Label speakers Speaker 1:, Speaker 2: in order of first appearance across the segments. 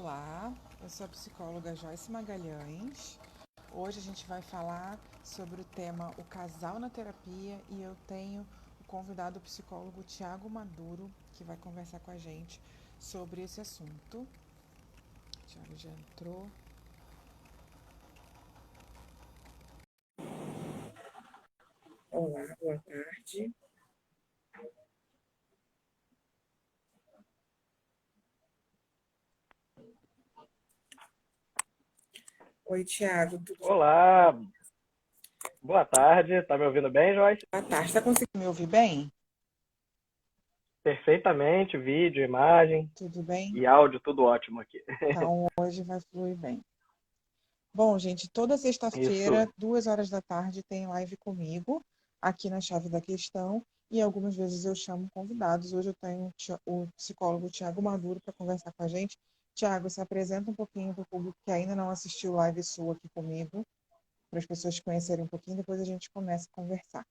Speaker 1: Olá, eu sou a psicóloga Joyce Magalhães. Hoje a gente vai falar sobre o tema O Casal na Terapia e eu tenho o convidado o psicólogo Tiago Maduro, que vai conversar com a gente sobre esse assunto. O Tiago já entrou.
Speaker 2: Olá, boa tarde. Oi, Tiago, tudo
Speaker 3: Olá, boa tarde. Tá me ouvindo bem, Joyce?
Speaker 2: boa tarde. Está conseguindo
Speaker 1: Me ouvir bem?
Speaker 3: Perfeitamente, vídeo, imagem
Speaker 1: Tudo bem?
Speaker 3: e áudio, tudo ótimo aqui.
Speaker 1: Então hoje vai fluir bem. Bom, gente, toda
Speaker 3: Isso.
Speaker 1: sexta-feira, 2 horas da tarde, tem live comigo aqui na Chave da Questão e algumas vezes eu chamo convidados. Hoje eu tenho o psicólogo Tiago Maduro para conversar com a gente. Tiago, se apresenta um pouquinho para o público que ainda não assistiu live sua aqui comigo, para as pessoas conhecerem um pouquinho, depois a gente começa a conversar.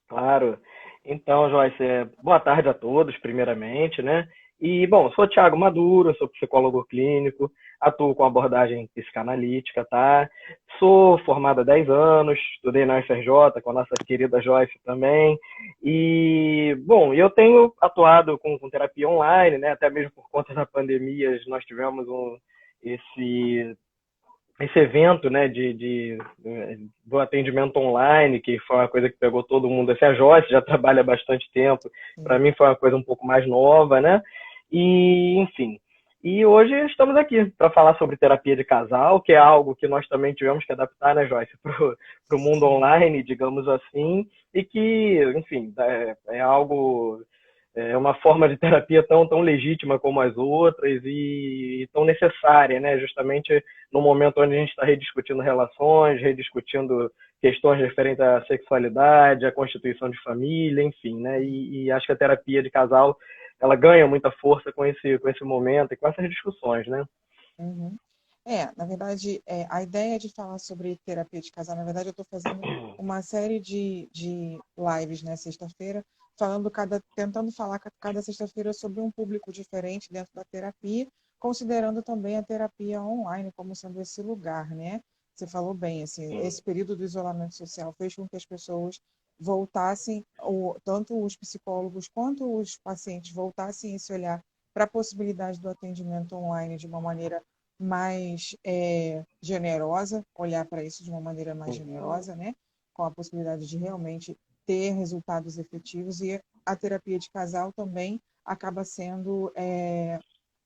Speaker 3: Claro. Então, Joyce, boa tarde a todos, primeiramente, né? E, bom, sou Tiago Maduro, sou psicólogo clínico, atuo com abordagem psicanalítica, tá? Sou formado há 10 anos, estudei na UFRJ com a nossa querida Joyce também. E, bom, eu tenho atuado com terapia online, né? Até mesmo por conta da pandemia, nós tivemos esse esse evento, né, do atendimento online, que foi uma coisa que pegou todo mundo. Assim, a Joyce já trabalha há bastante tempo, para
Speaker 1: Sim.
Speaker 3: mim foi uma coisa um pouco mais nova, né? E, enfim. E hoje estamos aqui para falar sobre terapia de casal, que é algo que nós também tivemos que adaptar, né, Joyce, para o mundo
Speaker 1: Sim.
Speaker 3: online, digamos assim, e que, enfim, é algo é uma forma de terapia tão legítima como as outras e tão necessária, né? Justamente no momento onde a gente está rediscutindo relações, rediscutindo questões referentes à sexualidade, à constituição de família, enfim, né? E acho que a terapia de casal ela ganha muita força com esse momento e com essas discussões, né?
Speaker 1: Uhum. Na verdade, a ideia de falar sobre terapia de casal, na verdade, eu estou fazendo uma série de lives na sexta-feira, tentando falar cada sexta-feira sobre um público diferente dentro da terapia, considerando também a terapia online como sendo esse lugar, né? Você falou bem, assim,
Speaker 3: Sim.
Speaker 1: esse período do isolamento social fez com que as pessoas voltassem, tanto os psicólogos quanto os pacientes voltassem esse olhar para a possibilidade do atendimento online de uma maneira mais generosa, olhar para isso de uma maneira mais generosa, né? Com a possibilidade de realmente ter resultados efetivos e a terapia de casal também acaba sendo,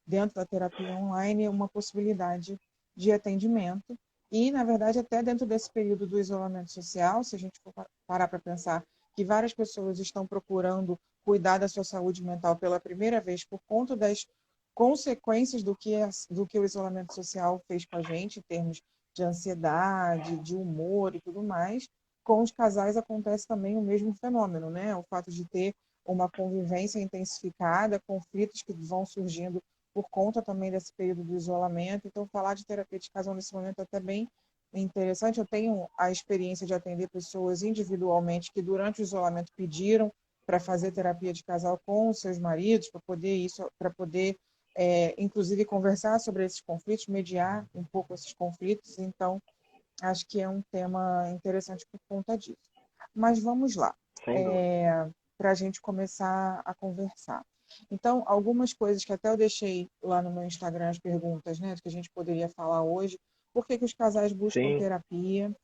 Speaker 1: dentro da terapia online, uma possibilidade de atendimento. E, na verdade, até dentro desse período do isolamento social, se a gente for parar para pensar que várias pessoas estão procurando cuidar da sua saúde mental pela primeira vez por conta das consequências do que o isolamento social fez com a gente, em termos de ansiedade, de humor e tudo mais, com os casais acontece também o mesmo fenômeno, né? O fato de ter uma convivência intensificada, conflitos que vão surgindo por conta também desse período do isolamento. Então, falar de terapia de casal nesse momento é até bem interessante. Eu tenho a experiência de atender pessoas individualmente que durante o isolamento pediram para fazer terapia de casal com os seus maridos, para poder inclusive conversar sobre esses conflitos, mediar um pouco esses conflitos. Então, acho que é um tema interessante por conta disso. Mas vamos lá,
Speaker 3: Sem dúvida.
Speaker 1: para a gente começar a conversar. Então, algumas coisas que até eu deixei lá no meu Instagram, as perguntas, né, que a gente poderia falar hoje. Por que os casais buscam
Speaker 3: Sim.
Speaker 1: terapia?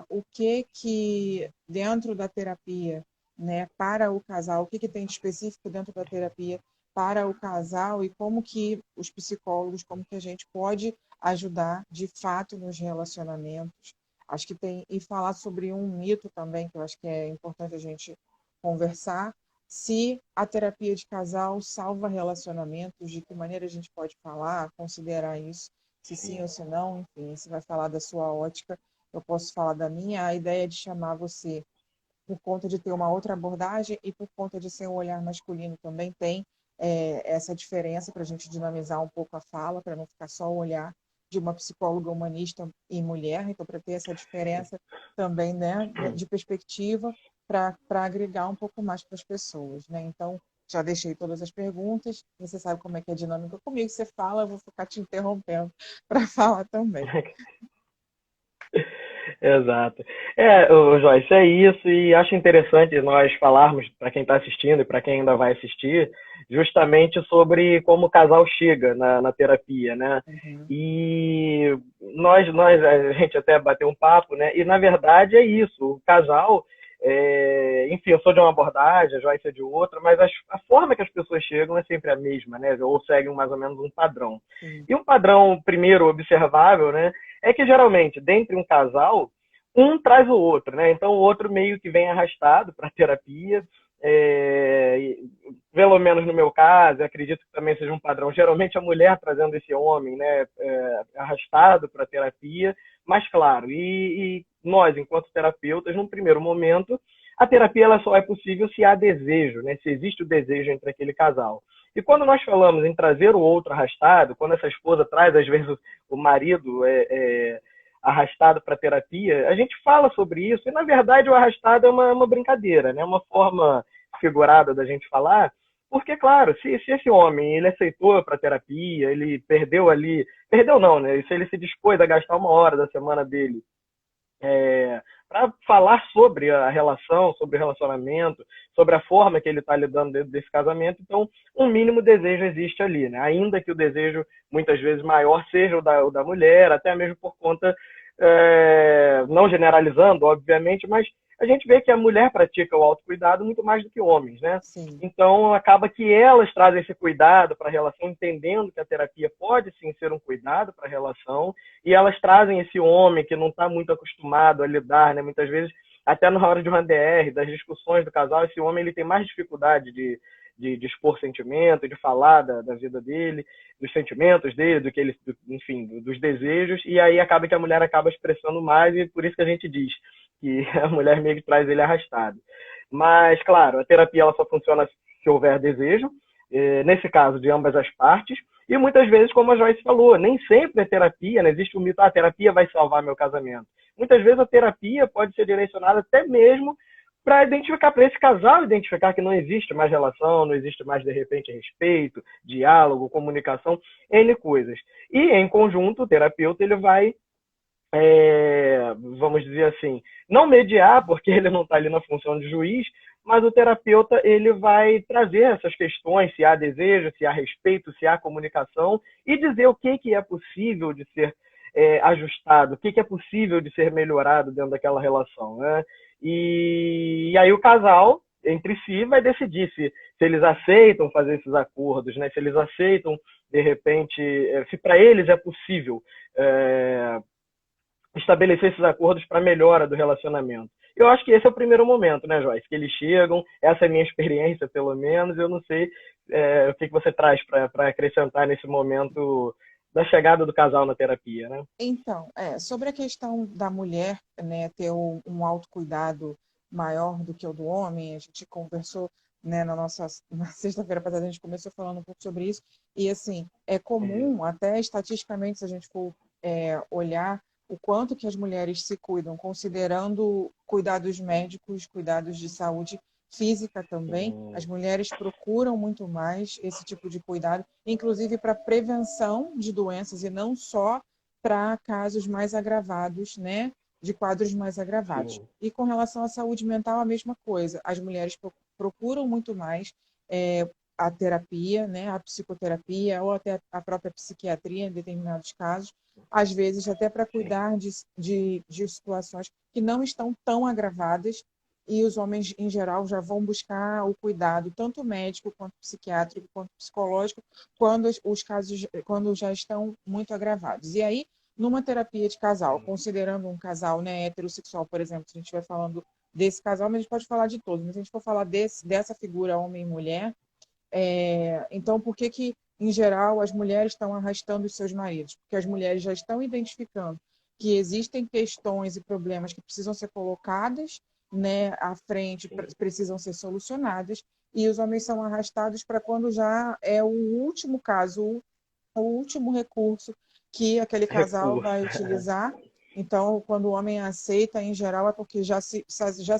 Speaker 1: O que dentro da terapia, né, para o casal, o que tem de específico dentro da terapia para o casal e como que os psicólogos, como que a gente pode ajudar de fato nos relacionamentos. Acho que tem, e falar sobre um mito também, que eu acho que é importante a gente conversar, se a terapia de casal salva relacionamentos, de que maneira a gente pode falar, considerar isso, se sim
Speaker 3: Sim.
Speaker 1: ou se não, enfim, você vai falar da sua ótica, eu posso falar da minha. A ideia de chamar você por conta de ter uma outra abordagem e por conta de ser um olhar masculino também tem essa diferença para a gente dinamizar um pouco a fala, para não ficar só o olhar de uma psicóloga humanista e mulher, então para ter essa diferença também, né, de perspectiva, para agregar um pouco mais para as pessoas, né? Então, já deixei todas as perguntas. Você sabe como é que é a dinâmica comigo. Você fala, eu vou ficar te interrompendo para falar também.
Speaker 3: Exato. Ô, Joyce, é isso, e acho interessante nós falarmos para quem está assistindo e para quem ainda vai assistir, justamente sobre como o casal chega na terapia, né?
Speaker 1: Uhum.
Speaker 3: E a gente até bateu um papo, né? E na verdade é isso, o casal, enfim, eu sou de uma abordagem, a Joyce é de outra, mas a forma que as pessoas chegam é sempre a mesma, né? Ou seguem mais ou menos um padrão.
Speaker 1: Sim.
Speaker 3: E um padrão, primeiro, observável, né? É que geralmente, dentre um casal, um traz o outro, né? Então o outro meio que vem arrastado para a terapia, é, pelo menos no meu caso, acredito que também seja um padrão. Geralmente a mulher trazendo esse homem, né, arrastado para a terapia, mas claro, e nós, enquanto terapeutas, num primeiro momento, a terapia ela só é possível se há desejo, né? Se existe o desejo entre aquele casal. E quando nós falamos em trazer o outro arrastado, quando essa esposa traz, às vezes, o marido arrastado para terapia, a gente fala sobre isso, e na verdade o arrastado é uma brincadeira, né? Uma forma figurada da gente falar, porque, claro, se esse homem ele aceitou para terapia, ele perdeu ali, perdeu não, né? Se ele se dispôs a gastar 1 hora da semana dele para falar sobre a relação, sobre o relacionamento, sobre a forma que ele está lidando dentro desse casamento. Então, um mínimo desejo existe ali, né? Ainda que o desejo, muitas vezes, maior seja o da mulher, até mesmo por conta, não generalizando, obviamente, mas a gente vê que a mulher pratica o autocuidado muito mais do que homens, né?
Speaker 1: Sim.
Speaker 3: Então, acaba que elas trazem esse cuidado para a relação, entendendo que a terapia pode sim ser um cuidado para a relação, e elas trazem esse homem que não está muito acostumado a lidar, né? Muitas vezes, até na hora de uma DR, das discussões do casal, esse homem ele tem mais dificuldade de expor sentimento, de falar da vida dele, dos sentimentos dele, do que ele, enfim, dos desejos, e aí acaba que a mulher acaba expressando mais, e por isso que a gente diz que a mulher meio que traz ele arrastado. Mas, claro, a terapia ela só funciona se houver desejo, nesse caso, de ambas as partes, e muitas vezes, como a Joyce falou, nem sempre é terapia, né? Existe o mito, a terapia vai salvar meu casamento. Muitas vezes a terapia pode ser direcionada até mesmo para identificar, para esse casal identificar que não existe mais relação, não existe mais, de repente, respeito, diálogo, comunicação, N coisas. E, em conjunto, o terapeuta ele vai vamos dizer assim, não mediar, porque ele não está ali na função de juiz, mas o terapeuta ele vai trazer essas questões, se há desejo, se há respeito, se há comunicação, e dizer o que é possível de ser ajustado, o que é possível de ser melhorado dentro daquela relação, né? E aí o casal, entre si, vai decidir se eles aceitam fazer esses acordos, né? Se eles aceitam, de repente, se para eles é possível estabelecer esses acordos para melhora do relacionamento. Eu acho que esse é o primeiro momento, né, Joyce? Que eles chegam, essa é a minha experiência, pelo menos. Eu não sei o que você traz para acrescentar nesse momento da chegada do casal na terapia, né?
Speaker 1: Então, sobre a questão da mulher, né, ter um autocuidado maior do que o do homem, a gente conversou, né, na sexta-feira passada, a gente começou falando um pouco sobre isso, e assim, é comum, até estatisticamente, se a gente for olhar o quanto que as mulheres se cuidam, considerando cuidados médicos, cuidados de saúde física também, as mulheres procuram muito mais esse tipo de cuidado, inclusive para prevenção de doenças e não só para casos mais agravados, né? De quadros mais agravados.
Speaker 3: Sim.
Speaker 1: E com relação à saúde mental, a mesma coisa. As mulheres procuram muito mais a terapia, né? A psicoterapia ou até a própria psiquiatria em determinados casos, às vezes até para cuidar de situações que não estão tão agravadas, e os homens, em geral, já vão buscar o cuidado, tanto médico, quanto psiquiátrico, quanto psicológico, quando os casos, quando já estão muito agravados. E aí, numa terapia de casal, considerando um casal, né, heterossexual, por exemplo, se a gente estiver falando desse casal, mas a gente pode falar de todos, mas se a gente for falar dessa figura homem e mulher, então por que, em geral, as mulheres estão arrastando os seus maridos? Porque as mulheres já estão identificando que existem questões e problemas que precisam ser colocadas, né, à frente, precisam ser solucionadas, e os homens são arrastados para quando já é o último caso, o último recurso que aquele casal vai utilizar. Então, quando o homem aceita, em geral, é porque já se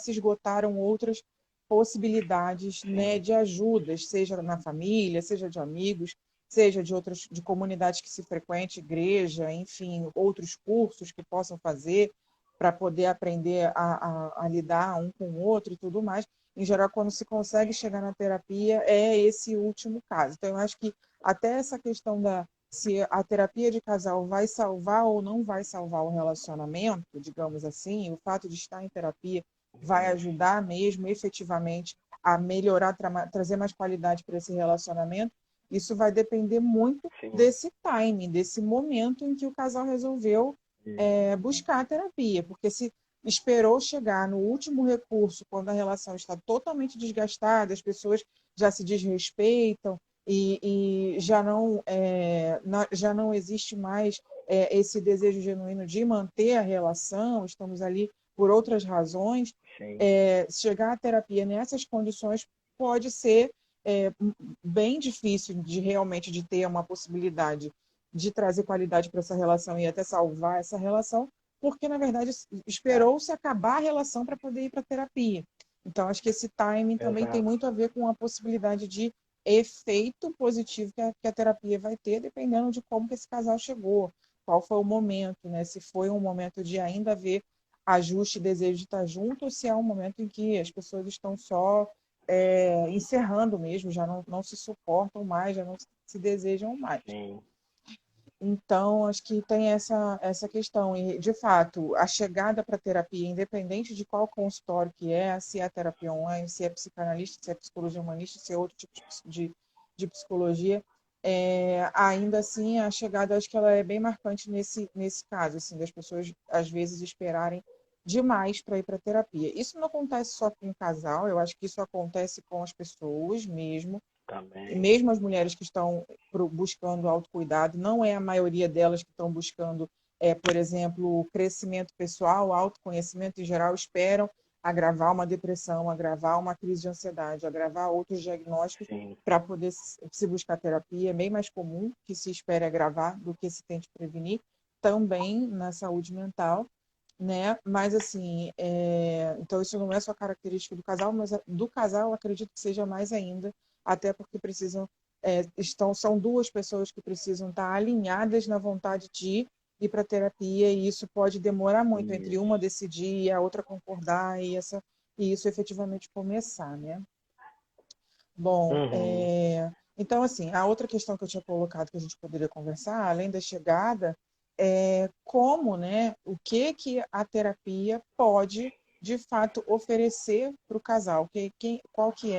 Speaker 1: esgotaram outras possibilidades, né,
Speaker 3: sim,
Speaker 1: de ajudas, seja na família, seja de amigos, seja de outras, de comunidades que se frequente, igreja, enfim, outros cursos que possam fazer para poder aprender a lidar um com o outro e tudo mais. Em geral, quando se consegue chegar na terapia, é esse último caso. Então, eu acho que até essa questão da se a terapia de casal vai salvar ou não vai salvar o relacionamento, digamos assim, o fato de estar em terapia vai ajudar mesmo, efetivamente, a melhorar, trazer mais qualidade para esse relacionamento. Isso vai depender muito
Speaker 3: sim.
Speaker 1: desse time, desse momento em que o casal resolveu buscar a terapia, porque se esperou chegar no último recurso, quando a relação está totalmente desgastada, as pessoas já se desrespeitam e já não existe mais esse desejo genuíno de manter a relação, estamos ali por outras razões,
Speaker 3: Sim,
Speaker 1: chegar à terapia nessas condições pode ser é, bem difícil de realmente de ter uma possibilidade de trazer qualidade para essa relação e até salvar essa relação, porque, na verdade, esperou-se acabar a relação para poder ir para a terapia. Então, acho que esse timing também tem
Speaker 3: exato.
Speaker 1: muito a ver com a possibilidade de efeito positivo que a terapia vai ter, dependendo de como que esse casal chegou, qual foi o momento, né? Se foi um momento de ainda haver ajuste e desejo de estar junto, ou se é um momento em que as pessoas estão só encerrando mesmo, já não se suportam mais, já não se desejam mais.
Speaker 3: Sim,
Speaker 1: Então, acho que tem essa questão. E, de fato, a chegada para a terapia, independente de qual consultório que é, se é terapia online, se é psicanalista, se é psicologia humanista, se é outro tipo de psicologia, ainda assim, a chegada, acho que ela é bem marcante nesse caso, assim, das pessoas, às vezes, esperarem demais para ir para a terapia. Isso não acontece só com o casal, eu acho que isso acontece com as pessoas mesmo, e
Speaker 3: também.
Speaker 1: mesmo as mulheres que estão buscando autocuidado, não é a maioria delas que estão buscando, por exemplo, o crescimento pessoal, o autoconhecimento em geral, esperam agravar uma depressão, agravar uma crise de ansiedade, agravar outros diagnósticos
Speaker 3: Sim,
Speaker 1: para poder se buscar terapia. É bem mais comum que se espere agravar do que se tente prevenir, também na saúde mental, né? Mas assim, então isso não é só característica do casal, mas do casal eu acredito que seja mais ainda, até porque precisam são duas pessoas que precisam estar alinhadas na vontade de ir para a terapia e isso pode demorar muito entre uma
Speaker 3: isso.
Speaker 1: decidir e a outra concordar e isso efetivamente começar, né? Bom,
Speaker 3: Uhum.
Speaker 1: então, assim, a outra questão que eu tinha colocado que a gente poderia conversar, além da chegada, é como, né, o que a terapia pode, de fato, oferecer para o casal, qual que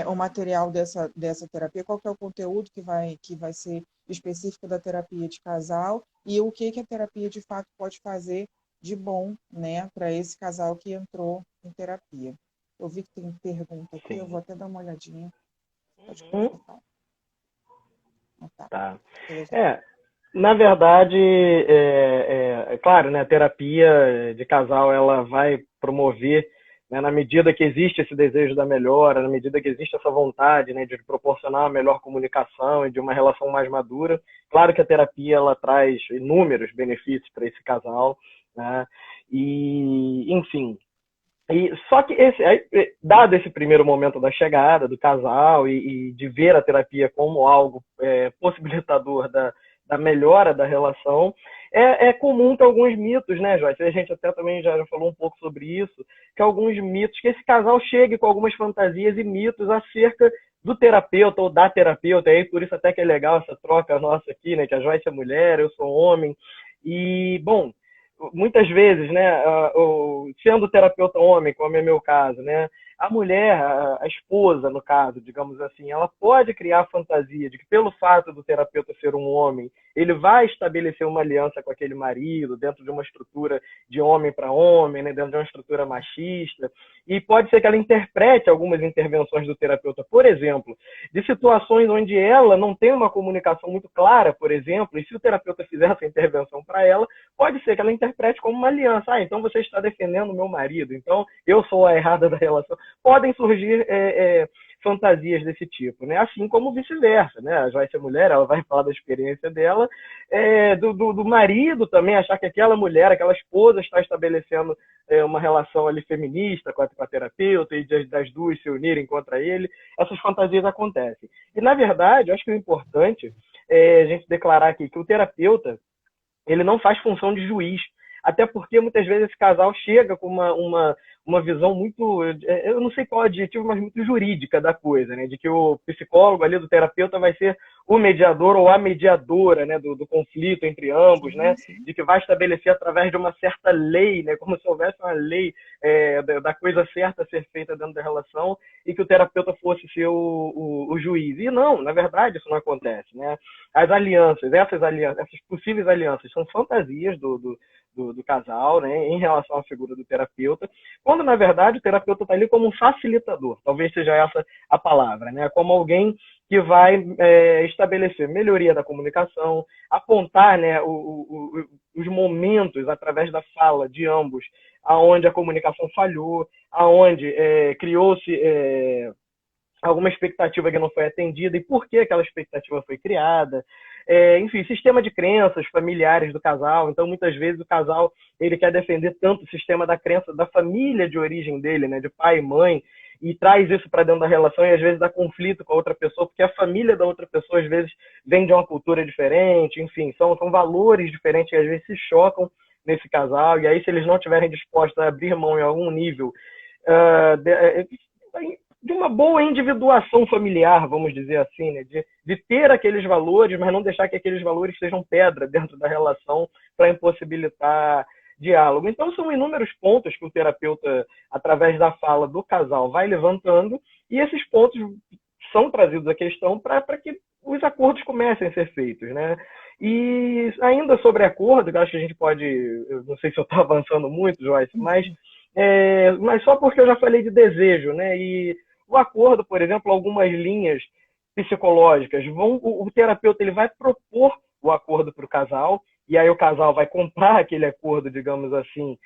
Speaker 1: o material dessa terapia, qual que é o conteúdo que vai ser específico da terapia de casal e o que a terapia, de fato, pode fazer de bom, né, para esse casal que entrou em terapia. Eu vi que tem pergunta aqui, eu vou
Speaker 3: Sim.
Speaker 1: até dar uma olhadinha. Pode
Speaker 3: Uhum.
Speaker 1: começar, fala. Ah, tá.
Speaker 3: Tá.
Speaker 1: Beleza.
Speaker 3: É, na verdade, é claro, né, a terapia de casal ela vai promover, né, na medida que existe esse desejo da melhora, na medida que existe essa vontade, né, de proporcionar uma melhor comunicação e de uma relação mais madura. Claro que a terapia ela traz inúmeros benefícios para esse casal, né, e, enfim, só que dado esse primeiro momento da chegada do casal e de ver a terapia como algo possibilitador da melhora da relação, é comum ter alguns mitos, né, Joyce? A gente até também já falou um pouco sobre isso, que alguns mitos, que esse casal chegue com algumas fantasias e mitos acerca do terapeuta ou da terapeuta, e aí por isso até que é legal essa troca nossa aqui, né, que a Joyce é mulher, eu sou homem, e, bom, muitas vezes, né, sendo terapeuta homem, como é meu caso, né, a mulher, a esposa, no caso, digamos assim, ela pode criar a fantasia de que pelo fato do terapeuta ser um homem, ele vai estabelecer uma aliança com aquele marido dentro de uma estrutura de homem para homem, né, dentro de uma estrutura machista, e pode ser que ela interprete algumas intervenções do terapeuta, por exemplo, de situações onde ela não tem uma comunicação muito clara, por exemplo, e se o terapeuta fizer essa intervenção para ela, pode ser que ela interprete como uma aliança. Ah, então você está defendendo o meu marido, então eu sou a errada da relação. Podem surgir fantasias desse tipo, né? Assim como vice-versa, né? A Joyce é mulher, ela vai falar da experiência dela, do marido também achar que aquela mulher, aquela esposa está estabelecendo uma relação ali feminista com a terapeuta e das duas se unirem contra ele. Essas fantasias acontecem. E, na verdade, eu acho que o importante é a gente declarar aqui que o terapeuta, ele não faz função de juiz. Até porque muitas vezes esse casal chega com uma visão muito, eu não sei qual adjetivo, mas muito jurídica da coisa, né? De que o psicólogo ali, do terapeuta, vai ser o mediador ou a mediadora, né? Do conflito entre ambos, né?
Speaker 1: Sim.
Speaker 3: De que vai estabelecer através de uma certa lei, né? Como se houvesse uma lei da coisa certa a ser feita dentro da relação e que o terapeuta fosse ser o juiz. E não, na verdade, isso não acontece, né? As alianças, essas possíveis alianças, são fantasias do casal, né, em relação à figura do terapeuta, quando, na verdade, o terapeuta está ali como um facilitador, talvez seja essa a palavra, né, como alguém que vai estabelecer melhoria da comunicação, apontar, né, os momentos, através da fala de ambos, aonde a comunicação falhou, aonde criou-se alguma expectativa que não foi atendida e por que aquela expectativa foi criada. Enfim, sistema de crenças familiares do casal. Então, muitas vezes, o casal ele quer defender tanto o sistema da crença da família de origem dele, né, de pai e mãe, e traz isso para dentro da relação e, às vezes, dá conflito com a outra pessoa, porque a família da outra pessoa, às vezes, vem de uma cultura diferente. Enfim, são valores diferentes que, às vezes, se chocam nesse casal. E aí, se eles não estiverem dispostos a abrir mão em algum nível de uma boa individuação familiar, vamos dizer assim, né? De ter aqueles valores, mas não deixar que aqueles valores sejam pedra dentro da relação para impossibilitar diálogo. Então, são inúmeros pontos que o terapeuta, através da fala do casal, vai levantando, e esses pontos são trazidos à questão para que os acordos comecem a ser feitos, né? E ainda sobre acordo, eu acho que a gente pode, eu não sei se eu estou avançando muito, Joyce, mas só porque eu já falei de desejo, né? E o acordo, por exemplo, algumas linhas psicológicas, o terapeuta ele vai propor o acordo para o casal, e aí o casal vai comprar aquele acordo, digamos assim,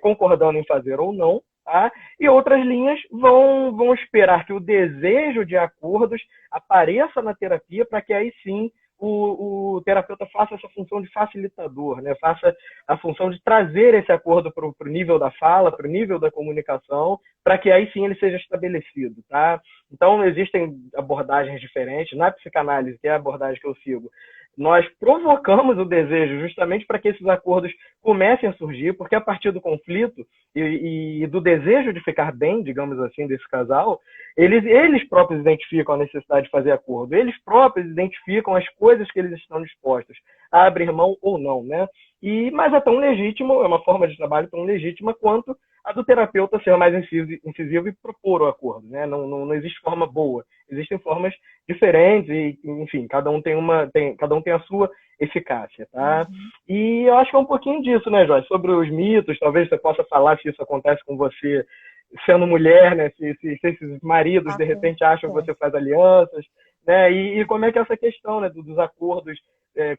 Speaker 3: concordando em fazer ou não, tá? E outras linhas vão esperar que o desejo de acordos apareça na terapia para que aí sim o terapeuta faça essa função de facilitador, né? Faça a função de trazer esse acordo para o nível da fala, para o nível da comunicação, para que aí sim ele seja estabelecido, tá? Então, existem abordagens diferentes. Na psicanálise, que é a abordagem que eu sigo, nós provocamos o desejo justamente para que esses acordos comecem a surgir, porque a partir do conflito e do desejo de ficar bem, digamos assim, desse casal, eles próprios identificam a necessidade de fazer acordo, eles próprios identificam as coisas que eles estão dispostos a abrir mão ou não, né? Mas é tão legítimo, é uma forma de trabalho tão legítima quanto a do terapeuta ser mais incisivo e propor o acordo, né? Não existe forma boa, existem formas diferentes e, enfim, cada um tem a sua eficácia, tá? E eu acho que é um pouquinho disso, né, Joyce? Sobre os mitos, talvez você possa falar se isso acontece com você sendo mulher, né? Se esses maridos, de repente, acham que você faz alianças, né? E como é que é essa questão, né, dos acordos,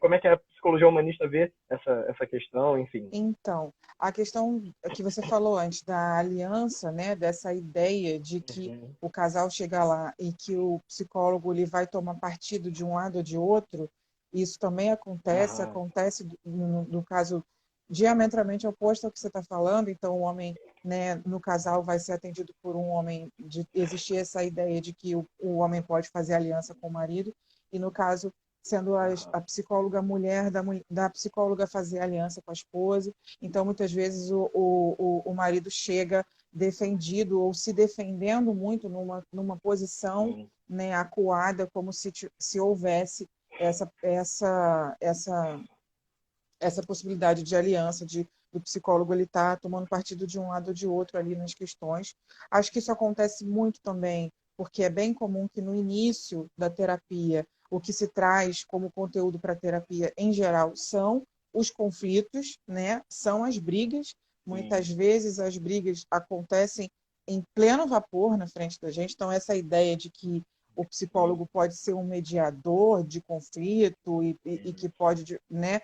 Speaker 3: como é que a psicologia humanista vê essa questão, enfim.
Speaker 1: Então, a questão que você falou antes da aliança, né, dessa ideia de que o casal chega lá e que o psicólogo ele vai tomar partido de um lado ou de outro, isso também acontece no caso diametralmente oposto ao que você está falando. Então, o homem, né, no casal vai ser atendido por um homem, existir essa ideia de que o homem pode fazer aliança com o marido, e no caso sendo a psicóloga mulher da psicóloga fazer aliança com a esposa. Então, muitas vezes, o marido chega defendido ou se defendendo muito numa posição, né, acuada, como se houvesse essa possibilidade de aliança, do psicólogo ele estar tomando partido de um lado ou de outro ali nas questões. Acho que isso acontece muito também, porque é bem comum que no início da terapia o que se traz como conteúdo para a terapia, em geral, são os conflitos, né? São as brigas. Muitas vezes as brigas acontecem em pleno vapor na frente da gente. Então, essa ideia de que o psicólogo pode ser um mediador de conflito e que pode, né,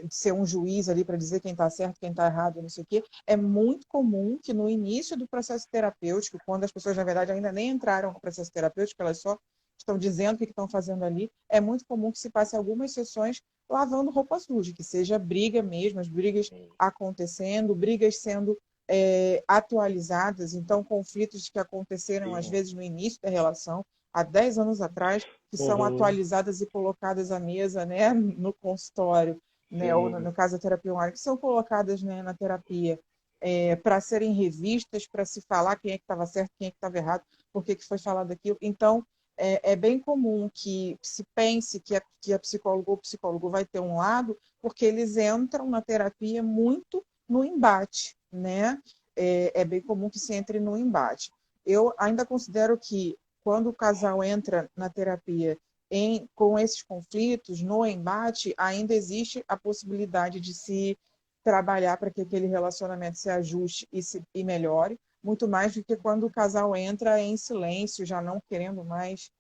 Speaker 1: ser um juiz ali para dizer quem está certo, quem está errado, não sei o quê. É muito comum que no início do processo terapêutico, quando as pessoas, na verdade, ainda nem entraram no processo terapêutico, elas só estão dizendo o que estão fazendo ali, é muito comum que se passe algumas sessões lavando roupa suja, que seja briga mesmo, as brigas acontecendo, brigas sendo atualizadas, então conflitos que aconteceram às vezes no início da relação, há 10 anos atrás, que são atualizadas e colocadas à mesa, né, no consultório, né, ou no caso da terapia online, que são colocadas, né, na terapia, para serem revistas, para se falar quem é que estava certo, quem é que estava errado, por que foi falado aquilo. Então, é bem comum que se pense que a psicóloga ou o psicólogo vai ter um lado, porque eles entram na terapia muito no embate, né? É bem comum que se entre no embate. Eu ainda considero que quando o casal entra na terapia com esses conflitos, no embate, ainda existe a possibilidade de se trabalhar para que aquele relacionamento se ajuste e melhore, muito mais do que quando o casal entra em silêncio, já não querendo mais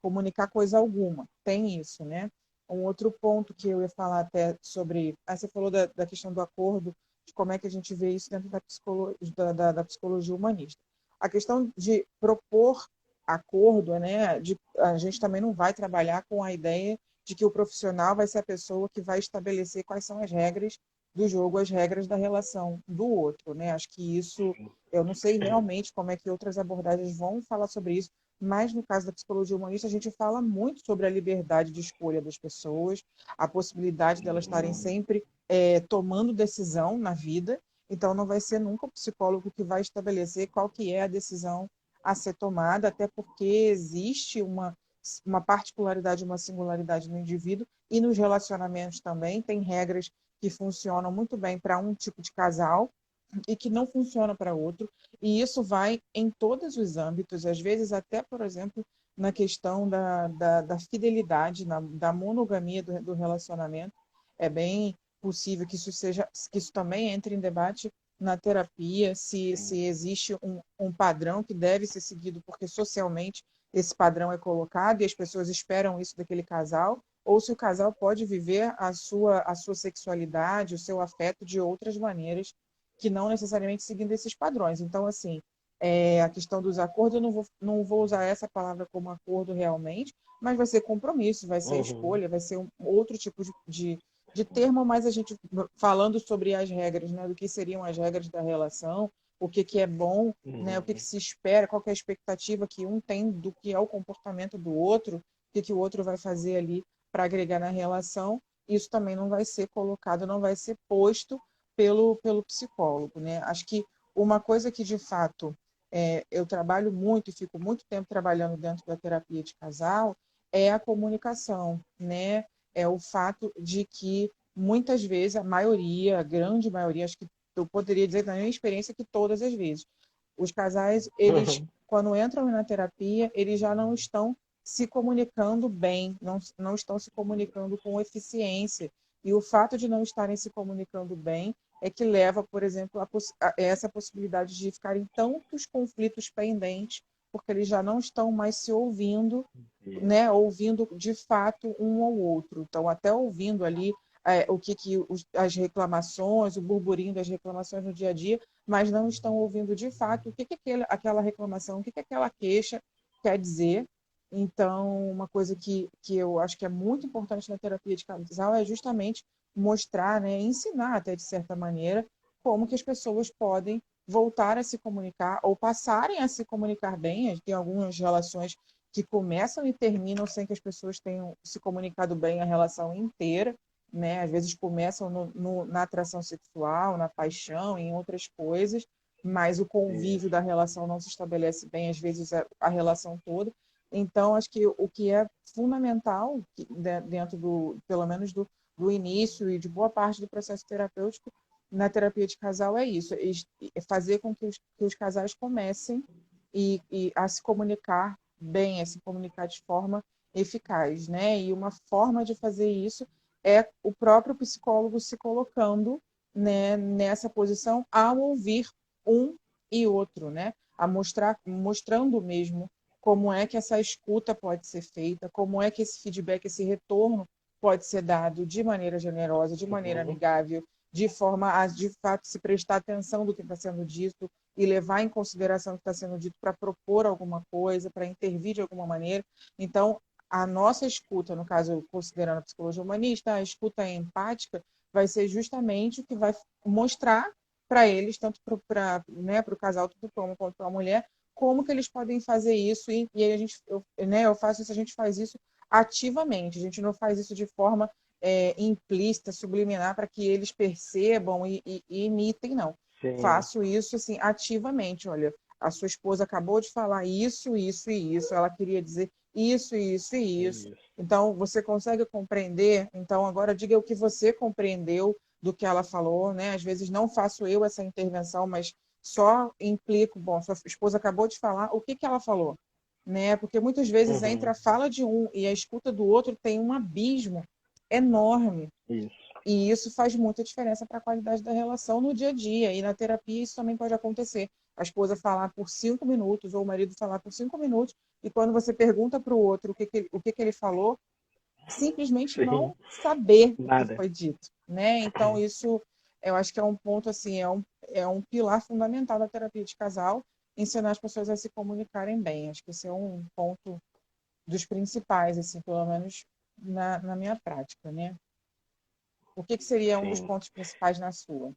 Speaker 1: comunicar coisa alguma. Tem isso, né? Um outro ponto que eu ia falar até sobre... você falou da questão do acordo, de como é que a gente vê isso dentro da psicologia humanista. A questão de propor acordo, né? A gente também não vai trabalhar com a ideia de que o profissional vai ser a pessoa que vai estabelecer quais são as regras do jogo, as regras da relação do outro, né? Acho que isso, eu não sei realmente como é que outras abordagens vão falar sobre isso, mas no caso da psicologia humanista a gente fala muito sobre a liberdade de escolha das pessoas, a possibilidade delas estarem sempre tomando decisão na vida. Então não vai ser nunca o psicólogo que vai estabelecer qual que é a decisão a ser tomada, até porque existe uma particularidade, uma singularidade no indivíduo, e nos relacionamentos também tem regras que funcionam muito bem para um tipo de casal e que não funciona para outro, e isso vai em todos os âmbitos, às vezes até, por exemplo, na questão da fidelidade, da monogamia do relacionamento. É bem possível que isso também entre em debate na terapia, se existe um padrão que deve ser seguido, porque socialmente esse padrão é colocado e as pessoas esperam isso daquele casal, ou se o casal pode viver a sua sexualidade, o seu afeto de outras maneiras, que não necessariamente seguindo esses padrões. Então, assim, a questão dos acordos, eu não vou usar essa palavra como acordo realmente, mas vai ser compromisso, vai ser escolha, vai ser outro tipo de termo, mas a gente falando sobre as regras, né, do que seriam as regras da relação, o que é bom, né, o que se espera, qual que é a expectativa que um tem do que é o comportamento do outro, o que o outro vai fazer ali para agregar na relação. Isso também não vai ser colocado, não vai ser posto pelo psicólogo, né? Acho que uma coisa que, de fato, eu trabalho muito e fico muito tempo trabalhando dentro da terapia de casal é a comunicação, né? É o fato de que, muitas vezes, a maioria, a grande maioria, acho que eu poderia dizer na minha experiência que todas as vezes, os casais, eles, quando entram na terapia, eles já não estão se comunicando bem, não estão se comunicando com eficiência. E o fato de não estarem se comunicando bem é que leva, por exemplo, a essa possibilidade de ficarem tantos conflitos pendentes, porque eles já não estão mais se ouvindo, né, ouvindo de fato um ao outro. Então, até ouvindo ali as reclamações, o burburinho das reclamações no dia a dia, mas não estão ouvindo de fato o que aquela reclamação, o que aquela queixa quer dizer. Então, uma coisa que eu acho que é muito importante na terapia de casal é justamente mostrar, né, ensinar até de certa maneira, como que as pessoas podem voltar a se comunicar ou passarem a se comunicar bem. Tem algumas relações que começam e terminam sem que as pessoas tenham se comunicado bem a relação inteira, né? Às vezes começam na atração sexual, na paixão, em outras coisas, mas o convívio da relação não se estabelece bem, às vezes a relação toda. Então, acho que o que é fundamental dentro pelo menos do início e de boa parte do processo terapêutico na terapia de casal é isso, fazer com que os casais comecem a se comunicar bem, a se comunicar de forma eficaz, né? E uma forma de fazer isso é o próprio psicólogo se colocando, né, nessa posição ao ouvir um e outro, né? Mostrando mesmo como é que essa escuta pode ser feita, como é que esse feedback, esse retorno pode ser dado de maneira generosa, de maneira amigável, de forma a, de fato, se prestar atenção do que está sendo dito e levar em consideração o que está sendo dito para propor alguma coisa, para intervir de alguma maneira. Então, a nossa escuta, no caso, considerando a psicologia humanista, a escuta empática vai ser justamente o que vai mostrar para eles, tanto para o casal, tanto para o homem quanto para a mulher, como que eles podem fazer isso. E aí eu faço isso, a gente faz isso ativamente, a gente não faz isso de forma implícita, subliminar, para que eles percebam e imitem, não.
Speaker 3: Sim.
Speaker 1: Faço isso assim, ativamente. Olha, a sua esposa acabou de falar isso, isso e isso, ela queria dizer isso, isso e isso. Então, você consegue compreender? Então, agora diga o que você compreendeu do que ela falou, né? Às vezes não faço eu essa intervenção, mas só implico, bom, sua esposa acabou de falar, o que ela falou? Né? Porque muitas vezes entre a fala de um e a escuta do outro tem um abismo enorme.
Speaker 3: Isso.
Speaker 1: E isso faz muita diferença para a qualidade da relação no dia a dia. E na terapia isso também pode acontecer. A esposa falar por 5 minutos ou o marido falar por 5 minutos e quando você pergunta para o outro o que ele falou, simplesmente
Speaker 3: Sim.
Speaker 1: não saber
Speaker 3: Nada.
Speaker 1: o que foi dito. Né? Então isso, eu acho que é um ponto, assim, é um pilar fundamental da terapia de casal, ensinar as pessoas a se comunicarem bem. Acho que esse é um ponto dos principais, assim, pelo menos na minha prática, né? O que seria um dos pontos principais na sua?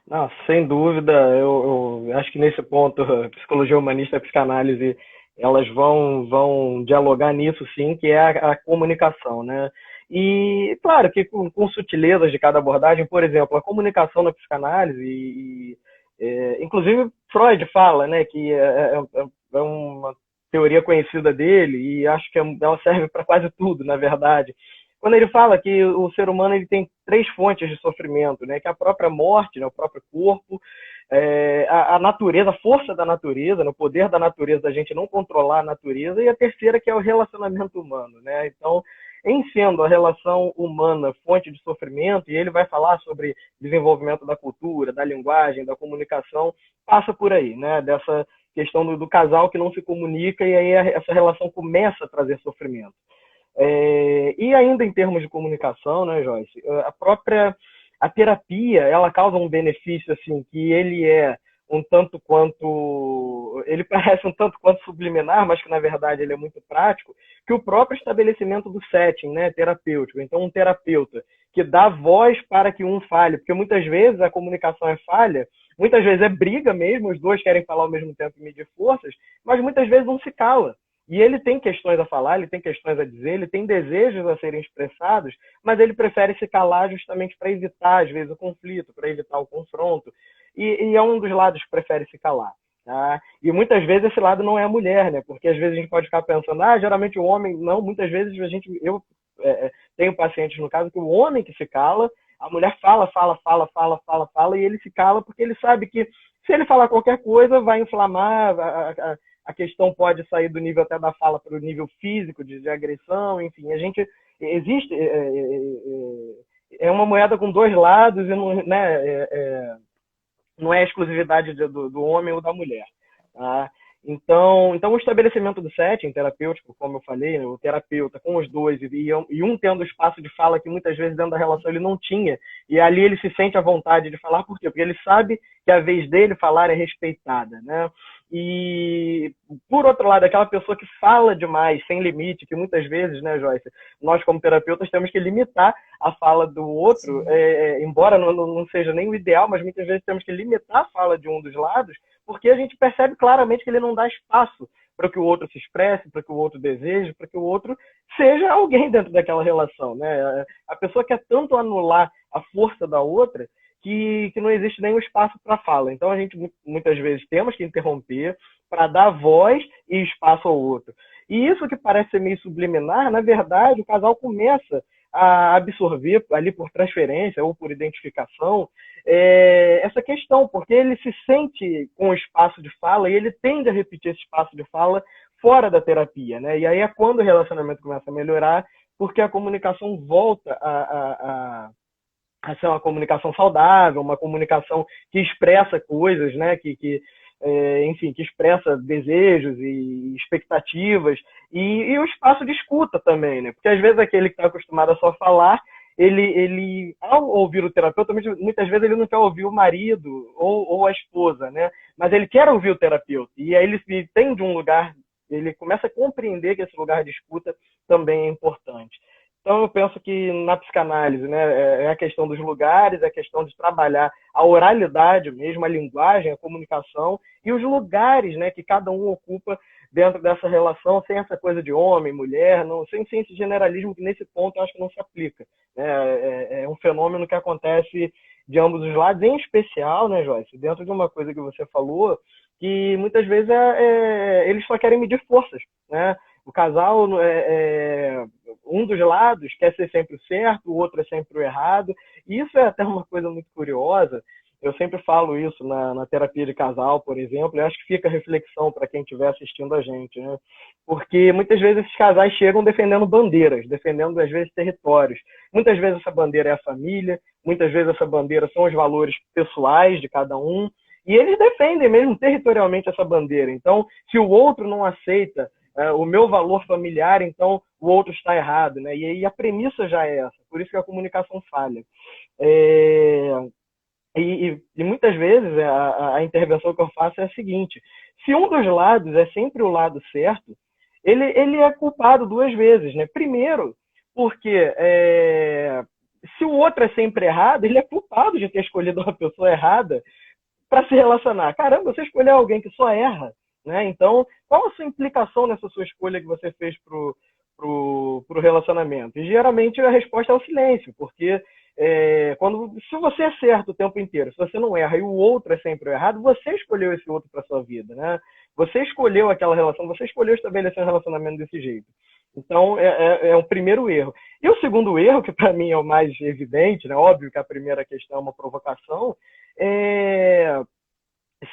Speaker 3: Não, sem dúvida, eu acho que nesse ponto, a psicologia humanista e a psicanálise, elas vão dialogar nisso, sim, que é a comunicação, né? E, claro, que com sutilezas de cada abordagem, por exemplo, a comunicação na psicanálise, inclusive Freud fala, né, que é uma teoria conhecida dele, e acho que ela serve para quase tudo, na verdade. Quando ele fala que o ser humano ele tem 3 fontes de sofrimento, né? Que é a própria morte, né? O próprio corpo, a natureza, a força da natureza, né? O poder da natureza, da gente não controlar a natureza, e a terceira que é o relacionamento humano, né? Então, em sendo a relação humana fonte de sofrimento, e ele vai falar sobre desenvolvimento da cultura, da linguagem, da comunicação, passa por aí, né? Dessa questão do casal que não se comunica, e aí essa relação começa a trazer sofrimento. E ainda em termos de comunicação, né, Joyce, a terapia, ela causa um benefício assim que ele é ele parece um tanto quanto subliminar, mas que na verdade ele é muito prático, que o próprio estabelecimento do setting, né, terapêutico. Então, um terapeuta que dá voz para que um fale, porque muitas vezes a comunicação é falha, muitas vezes é briga mesmo, os dois querem falar ao mesmo tempo e medir forças, mas muitas vezes um se cala. E ele tem questões a falar, ele tem questões a dizer, ele tem desejos a serem expressados, mas ele prefere se calar justamente para evitar, às vezes, o conflito, para evitar o confronto. E é um dos lados que prefere se calar. Tá? E muitas vezes esse lado não é a mulher, né? Porque às vezes a gente pode ficar pensando, geralmente o homem, não, muitas vezes eu tenho pacientes no caso que o homem que se cala, a mulher fala, e ele se cala porque ele sabe que se ele falar qualquer coisa vai inflamar, a questão pode sair do nível até da fala para o nível físico, de agressão, enfim, existe, é uma moeda com 2 lados e não, né, não é exclusividade do homem ou da mulher. Tá? Então, o estabelecimento do setting terapêutico, como eu falei, né, o terapeuta com os dois, e um tendo espaço de fala que muitas vezes dentro da relação ele não tinha, e ali ele se sente à vontade de falar, por quê? Porque ele sabe que a vez dele falar é respeitada, né? E, por outro lado, aquela pessoa que fala demais, sem limite, que muitas vezes, né, Joyce, nós como terapeutas temos que limitar a fala do outro, embora não seja nem o ideal, mas muitas vezes temos que limitar a fala de um dos lados, porque a gente percebe claramente que ele não dá espaço para que o outro se expresse, para que o outro deseje, para que o outro seja alguém dentro daquela relação, né? A pessoa quer tanto anular a força da outra que não existe nenhum espaço para fala. Então, a gente, muitas vezes, temos que interromper para dar voz e espaço ao outro. E isso que parece ser meio subliminar, na verdade, o casal começa a absorver, ali por transferência ou por identificação, essa questão, porque ele se sente com o espaço de fala e ele tende a repetir esse espaço de fala fora da terapia, né? E aí é quando o relacionamento começa a melhorar, porque a comunicação volta a ser uma comunicação saudável, uma comunicação que expressa coisas, né? Que enfim, que expressa desejos e expectativas, e o espaço de escuta também, né? Porque às vezes aquele que está acostumado a só falar, ao ouvir o terapeuta, muitas vezes ele não quer ouvir o marido ou a esposa, né? Mas ele quer ouvir o terapeuta. E aí ele se tem de um lugar, ele começa a compreender que esse lugar de escuta também é importante. Então eu penso que na psicanálise, né, é a questão dos lugares, é a questão de trabalhar a oralidade mesmo, a linguagem, a comunicação e os lugares, né, que cada um ocupa dentro dessa relação, sem essa coisa de homem, mulher, não, sem esse generalismo que nesse ponto eu acho que não se aplica. Né? É um fenômeno que acontece de ambos os lados, em especial, né, Joyce, dentro de uma coisa que você falou, que muitas vezes eles só querem medir forças, né? O casal, um dos lados quer ser sempre o certo, o outro é sempre o errado. E isso é até uma coisa muito curiosa. Eu sempre falo isso na terapia de casal, por exemplo, e acho que fica reflexão para quem estiver assistindo a gente, né? Porque muitas vezes esses casais chegam defendendo bandeiras, defendendo, às vezes, territórios. Muitas vezes essa bandeira é a família, muitas vezes essa bandeira são os valores pessoais de cada um, e eles defendem mesmo territorialmente essa bandeira. Então, se o outro não aceita o meu valor familiar, então o outro está errado, né? E aí a premissa já é essa, por isso que a comunicação falha. E muitas vezes a intervenção que eu faço é a seguinte: se um dos lados é sempre o lado certo, ele é culpado duas vezes, né? Primeiro, porque se o outro é sempre errado, ele é culpado de ter escolhido uma pessoa errada para se relacionar. Caramba, você escolheu alguém que só erra, né? Então, qual a sua implicação nessa sua escolha que você fez pro relacionamento? E geralmente a resposta é o silêncio, porque se você é certo o tempo inteiro, se você não erra e o outro é sempre o errado, você escolheu esse outro para sua vida, né? Você escolheu aquela relação, você escolheu estabelecer um relacionamento desse jeito. Então, é o primeiro erro. E o segundo erro, que para mim é o mais evidente, né? Óbvio que a primeira questão é uma provocação,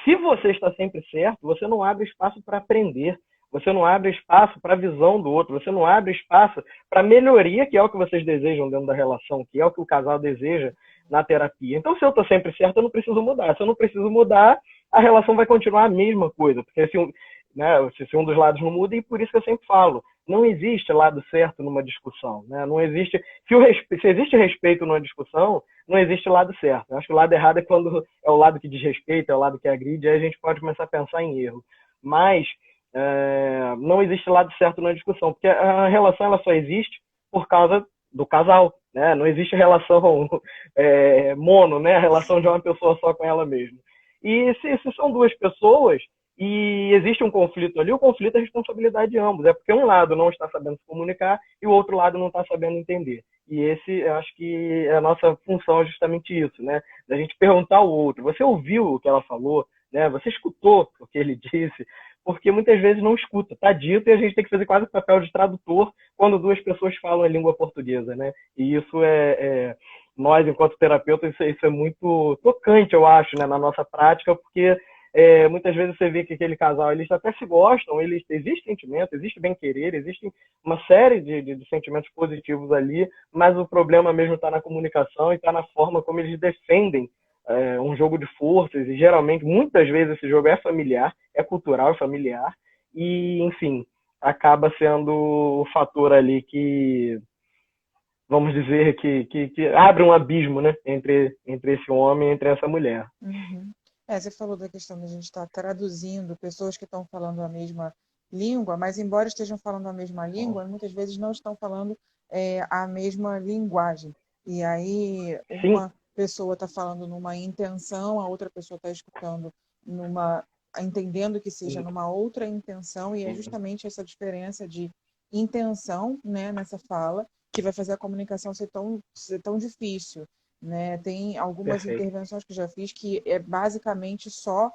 Speaker 3: se você está sempre certo, você não abre espaço para aprender, você não abre espaço para a visão do outro, você não abre espaço para melhoria, que é o que vocês desejam dentro da relação, que é o que o casal deseja na terapia. Então, se eu estou sempre certo, eu não preciso mudar. Se eu não preciso mudar, a relação vai continuar a mesma coisa, porque se um dos lados não muda, e por isso que eu sempre falo, não existe lado certo numa discussão, né? Não existe, se existe respeito numa discussão, não existe lado certo. Eu acho que o lado errado é quando é o lado que desrespeita, é o lado que agride, aí a gente pode começar a pensar em erro. Mas não existe lado certo na discussão, porque a relação ela só existe por causa do casal, né? Não existe relação mono, né? A relação de uma pessoa só com ela mesma. E se são duas pessoas e existe um conflito ali, o conflito é responsabilidade de ambos. É porque um lado não está sabendo se comunicar e o outro lado não está sabendo entender. E eu acho que a nossa função é justamente isso, né? Da gente perguntar ao outro: você ouviu o que ela falou? Né? Você escutou o que ele disse? Porque muitas vezes não escuta. Está dito e a gente tem que fazer quase o papel de tradutor quando duas pessoas falam a língua portuguesa, né? E isso nós, enquanto terapeutas, isso é muito tocante, eu acho, né, na nossa prática, porque muitas vezes você vê que aquele casal, eles até se gostam, existe sentimento, existe bem-querer, existe uma série de sentimentos positivos ali, mas o problema mesmo está na comunicação e está na forma como eles defendem um jogo de forças, e geralmente, muitas vezes, esse jogo é familiar, é cultural, é familiar, e, enfim, acaba sendo o fator ali que, vamos dizer, que abre um abismo, né, entre esse homem e entre essa mulher.
Speaker 1: Uhum. Você falou da questão de a gente estar traduzindo pessoas que estão falando a mesma língua, mas embora estejam falando a mesma língua, muitas vezes não estão falando a mesma linguagem. E aí
Speaker 3: Sim.
Speaker 1: uma pessoa está falando numa intenção, a outra pessoa está escutando entendendo que seja numa outra intenção, e é justamente essa diferença de intenção, né, nessa fala que vai fazer a comunicação ser tão difícil. Né? Tem algumas
Speaker 3: Perfeito.
Speaker 1: intervenções que eu já fiz que é basicamente só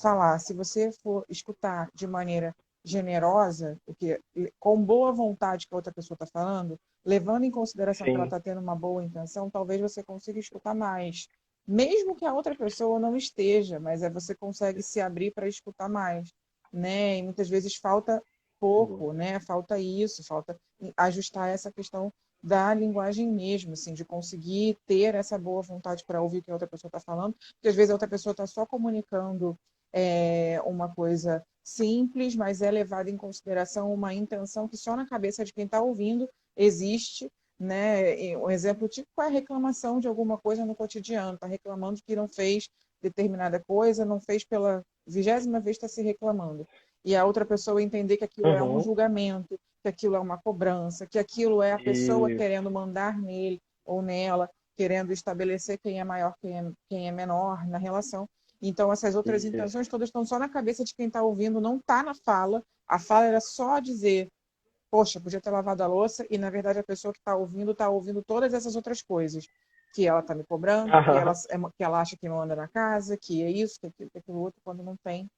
Speaker 1: falar. Se você for escutar de maneira generosa, porque com boa vontade que a outra pessoa está falando, levando em consideração que ela está tendo uma boa intenção, talvez você consiga escutar mais. Mesmo que a outra pessoa não esteja, mas você consegue se abrir para escutar mais. Né? E muitas vezes falta pouco, né? Falta isso, falta ajustar essa questão da linguagem mesmo, assim, de conseguir ter essa boa vontade para ouvir o que a outra pessoa está falando, porque às vezes a outra pessoa está só comunicando é uma coisa simples, mas é levada em consideração uma intenção que só na cabeça de quem está ouvindo existe, né? E um exemplo típico é a reclamação de alguma coisa no cotidiano, está reclamando que não fez determinada coisa, não fez pela 20ª vez, está se reclamando. E a outra pessoa entender que aquilo é um
Speaker 3: Uhum.
Speaker 1: julgamento, que aquilo é uma cobrança, que aquilo é a pessoa
Speaker 3: E
Speaker 1: querendo mandar nele ou nela, querendo estabelecer quem é maior, quem é menor na relação. Então, essas outras
Speaker 3: isso.
Speaker 1: intenções todas estão só na cabeça de quem está ouvindo, não está na fala. A fala era só dizer, poxa, podia ter lavado a louça, e na verdade a pessoa que está ouvindo todas essas outras coisas. Que ela está me cobrando,
Speaker 3: Aham.
Speaker 1: que ela acha que manda na casa, que é isso, que aquilo outro, quando não tem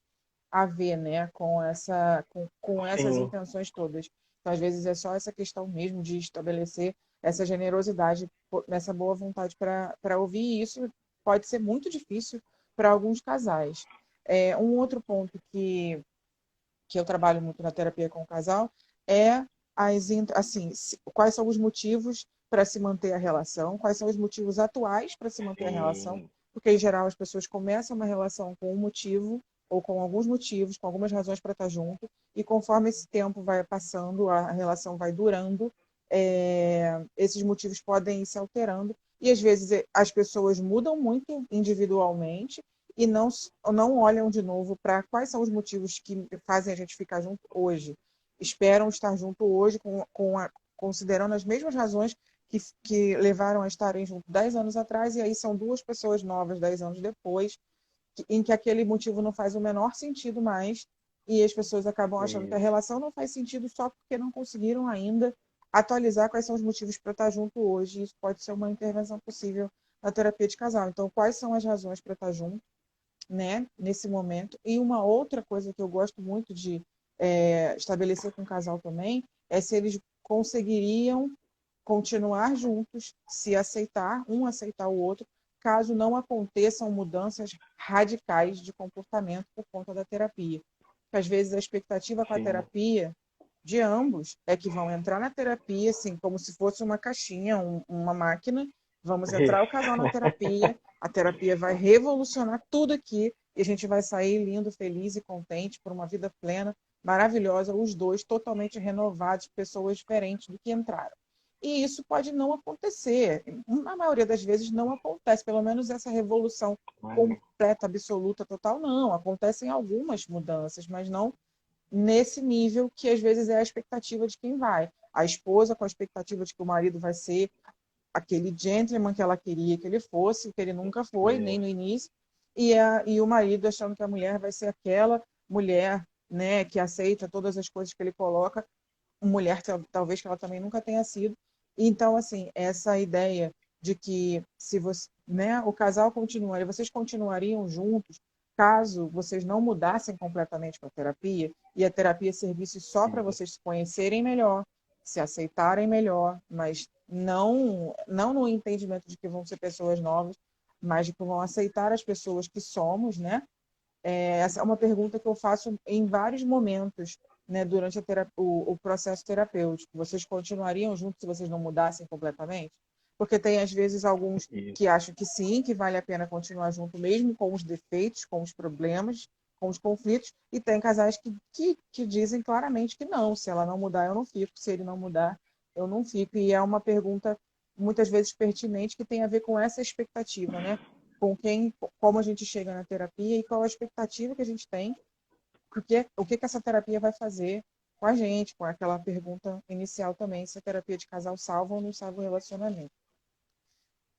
Speaker 1: a ver, né, com essas
Speaker 3: Sim.
Speaker 1: intenções todas. Então, às vezes é só essa questão mesmo de estabelecer essa generosidade, essa boa vontade para ouvir, e isso pode ser muito difícil para alguns casais. Um outro ponto que eu trabalho muito na terapia com o casal é assim, quais são os motivos para se manter a relação, quais são os motivos atuais para se manter a relação,
Speaker 3: Sim.
Speaker 1: porque em geral as pessoas começam uma relação com um motivo ou com alguns motivos, com algumas razões para estar junto, e conforme esse tempo vai passando, a relação vai durando, esses motivos podem ir se alterando, e às vezes as pessoas mudam muito individualmente e não olham de novo para quais são os motivos que fazem a gente ficar junto hoje. Esperam estar junto hoje considerando as mesmas razões que levaram a estarem juntos 10 anos atrás, e aí são duas pessoas novas 10 anos depois, em que aquele motivo não faz o menor sentido mais, e as pessoas acabam achando que a
Speaker 3: Isso.
Speaker 1: relação não faz sentido só porque não conseguiram ainda atualizar quais são os motivos para estar junto hoje. Isso pode ser uma intervenção possível na terapia de casal. Então, quais são as razões para estar junto, né, nesse momento? E uma outra coisa que eu gosto muito de estabelecer com o casal também é se eles conseguiriam continuar juntos, se aceitar, um aceitar o outro, caso não aconteçam mudanças radicais de comportamento por conta da terapia. Porque, às vezes a expectativa com a
Speaker 3: Sim.
Speaker 1: terapia de ambos é que vão entrar na terapia, assim, como se fosse uma caixinha, uma máquina. Vamos entrar o casal na terapia, a terapia vai revolucionar tudo aqui e a gente vai sair lindo, feliz e contente por uma vida plena, maravilhosa, os dois totalmente renovados, pessoas diferentes do que entraram. E isso pode não acontecer. Na maioria das vezes não acontece, pelo menos essa revolução completa, absoluta, total, não. Acontecem algumas mudanças, mas não nesse nível que às vezes é a expectativa de quem vai. A esposa com a expectativa de que o marido vai ser aquele gentleman que ela queria que ele fosse, o que ele nunca foi, nem no
Speaker 3: Isso.
Speaker 1: início, e o marido achando que a mulher vai ser aquela mulher, né, que aceita todas as coisas que ele coloca, mulher talvez que ela também nunca tenha sido. Então, assim, essa ideia de que se você, né, o casal continuaria, vocês continuariam juntos caso vocês não mudassem completamente para a terapia e a terapia servisse só para
Speaker 3: Isso.
Speaker 1: vocês se conhecerem melhor, se aceitarem melhor, mas não no entendimento de que vão ser pessoas novas, mas de que vão aceitar as pessoas que somos, né? Essa é uma pergunta que eu faço em vários momentos, né, durante o processo terapêutico. Vocês continuariam juntos se vocês não mudassem completamente? Porque tem, às vezes, alguns que
Speaker 3: Isso.
Speaker 1: acham que sim, que vale a pena continuar junto mesmo com os defeitos, com os problemas, com os conflitos, e tem casais que dizem claramente que não, se ela não mudar, eu não fico, se ele não mudar, eu não fico. E é uma pergunta, muitas vezes, pertinente, que tem a ver com essa expectativa, né? Com quem, como a gente chega na terapia e qual a expectativa que a gente tem, porque o que essa terapia vai fazer com a gente, com aquela pergunta inicial também, se a terapia de casal salva ou não salva o relacionamento.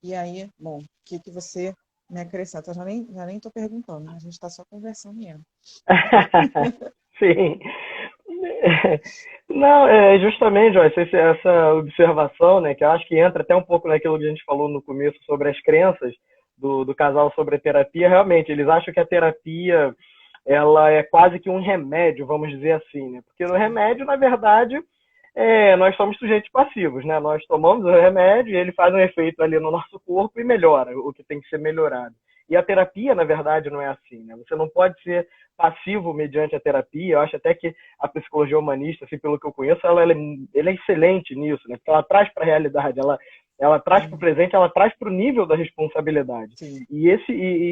Speaker 1: E aí, bom, o que você me acrescenta? Eu já nem estou perguntando, né? A gente está só conversando mesmo.
Speaker 3: Sim. Não, é justamente, Joyce, essa observação, né, que eu acho que entra até um pouco naquilo que a gente falou no começo sobre as crenças do casal sobre a terapia. Realmente, eles acham que a terapia ela é quase que um remédio, vamos dizer assim, né? Porque no remédio, na verdade, nós somos sujeitos passivos, né? Nós tomamos o remédio e ele faz um efeito ali no nosso corpo e melhora o que tem que ser melhorado. E a terapia, na verdade, não é assim, né? Você não pode ser passivo mediante a terapia. Eu acho até que a psicologia humanista, assim, pelo que eu conheço, ela é excelente nisso, né? Porque ela traz para a realidade, ela Ela traz para o presente, ela traz para o nível da responsabilidade.
Speaker 1: Sim.
Speaker 3: E